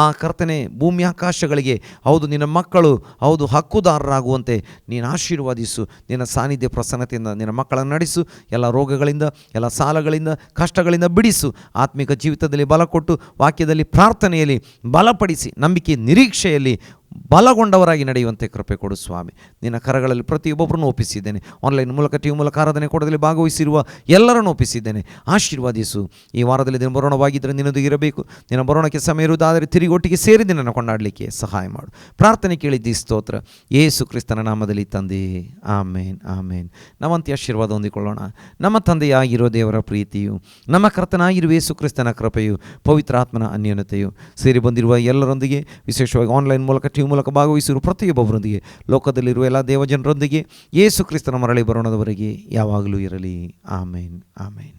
S1: ಆ ಕರ್ತನೆ ಭೂಮಿ ಆಕಾಶಗಳಿಗೆ ಹೌದು ನಿನ್ನ ಮಕ್ಕಳು ಹೌದು ಹಕ್ಕುದಾರರಾಗುವಂತೆ ನೀನು ಆಶೀರ್ವಾದಿಸು. ನಿನ್ನ ಸಾನ್ನಿಧ್ಯ ಪ್ರಸನ್ನತೆಯಿಂದ ನಿನ್ನ ಮಕ್ಕಳನ್ನು ನಡೆಸು. ಎಲ್ಲ ರೋಗಗಳಿಂದ, ಎಲ್ಲ ಸಾಲಗಳಿಂದ, ಕಷ್ಟಗಳಿಂದ ಬಿಡಿಸು. ಆತ್ಮಿಕ ಜೀವಿತದಲ್ಲಿ ಬಲ ಕೊಟ್ಟು, ವಾಕ್ಯದಲ್ಲಿ ಪ್ರಾರ್ಥನೆಯಲ್ಲಿ ಬಲಪಡಿಸಿ, ನಂಬಿಕೆ ನಿರೀಕ್ಷೆಯಲ್ಲಿ ಬಲಗೊಂಡವರಾಗಿ ನಡೆಯುವಂತೆ ಕೃಪೆ ಕೊಡು ಸ್ವಾಮಿ. ನಿನ್ನ ಕರಗಳಲ್ಲಿ ಪ್ರತಿಯೊಬ್ಬೊಬ್ಬರನ್ನು ಒಪ್ಪಿಸಿದ್ದೇನೆ. ಆನ್ಲೈನ್ ಮೂಲಕ ಟಿವಿ ಮೂಲಕ ಆರಾಧನೆ ಕೊಡದಲ್ಲಿ ಭಾಗವಹಿಸಿರುವ ಎಲ್ಲರನ್ನು ಒಪ್ಪಿಸಿದ್ದೇನೆ. ಆಶೀರ್ವಾದಿಸು. ಈ ವಾರದಲ್ಲಿ ದಿನ ಬರೋಣವಾಗಿದ್ದರೆ ನಿನ್ನೊಂದಿಗೆ ಇರಬೇಕು. ನಿನ್ನ ಬರೋಣಕ್ಕೆ ಸಮಯ ಇರುವುದಾದರೆ ತಿರುಗಿ ಒಟ್ಟಿಗೆ ಸೇರಿ ನಿನ್ನನ್ನು ಕೊಂಡಾಡಲಿಕ್ಕೆ ಸಹಾಯ ಮಾಡು. ಪ್ರಾರ್ಥನೆ ಕೇಳಿದ್ದಿ ಸ್ತೋತ್ರ ಯೇಸು ಕ್ರಿಸ್ತನ ನಾಮದಲ್ಲಿ ತಂದೆ, ಆಮೇನ್ ಆಮೇನ್. ನಾವಂತೆ ಆಶೀರ್ವಾದ ಹೊಂದಿಕೊಳ್ಳೋಣ. ನಮ್ಮ ತಂದೆಯಾಗಿರೋ ದೇವರ ಪ್ರೀತಿಯು, ನಮ್ಮ ಕರ್ತನಾಗಿರುವ ಯೇಸು ಕ್ರಿಸ್ತನ ಕೃಪೆಯು, ಪವಿತ್ರಾತ್ಮನ ಅನ್ಯೋನ್ಯತೆಯು ಸೇರಿ ಬಂದಿರುವ ಎಲ್ಲರೊಂದಿಗೆ, ವಿಶೇಷವಾಗಿ ಆನ್ಲೈನ್ ಮೂಲಕ ಟಿವಿ ಮೂಲಕ ಭಾಗವಹಿಸಿರುವ ಪ್ರತಿಯೊಬ್ಬೊಬ್ಬರೊಂದಿಗೆ, ಲೋಕದಲ್ಲಿರುವ ಎಲ್ಲ ದೇವಜನರೊಂದಿಗೆ ಯೇಸು ಕ್ರಿಸ್ತನ ಮರಳಿ ಬರೋಣದವರೆಗೆ ಯಾವಾಗಲೂ ಇರಲಿ. ಆಮೇನ್ ಆಮೇನ್.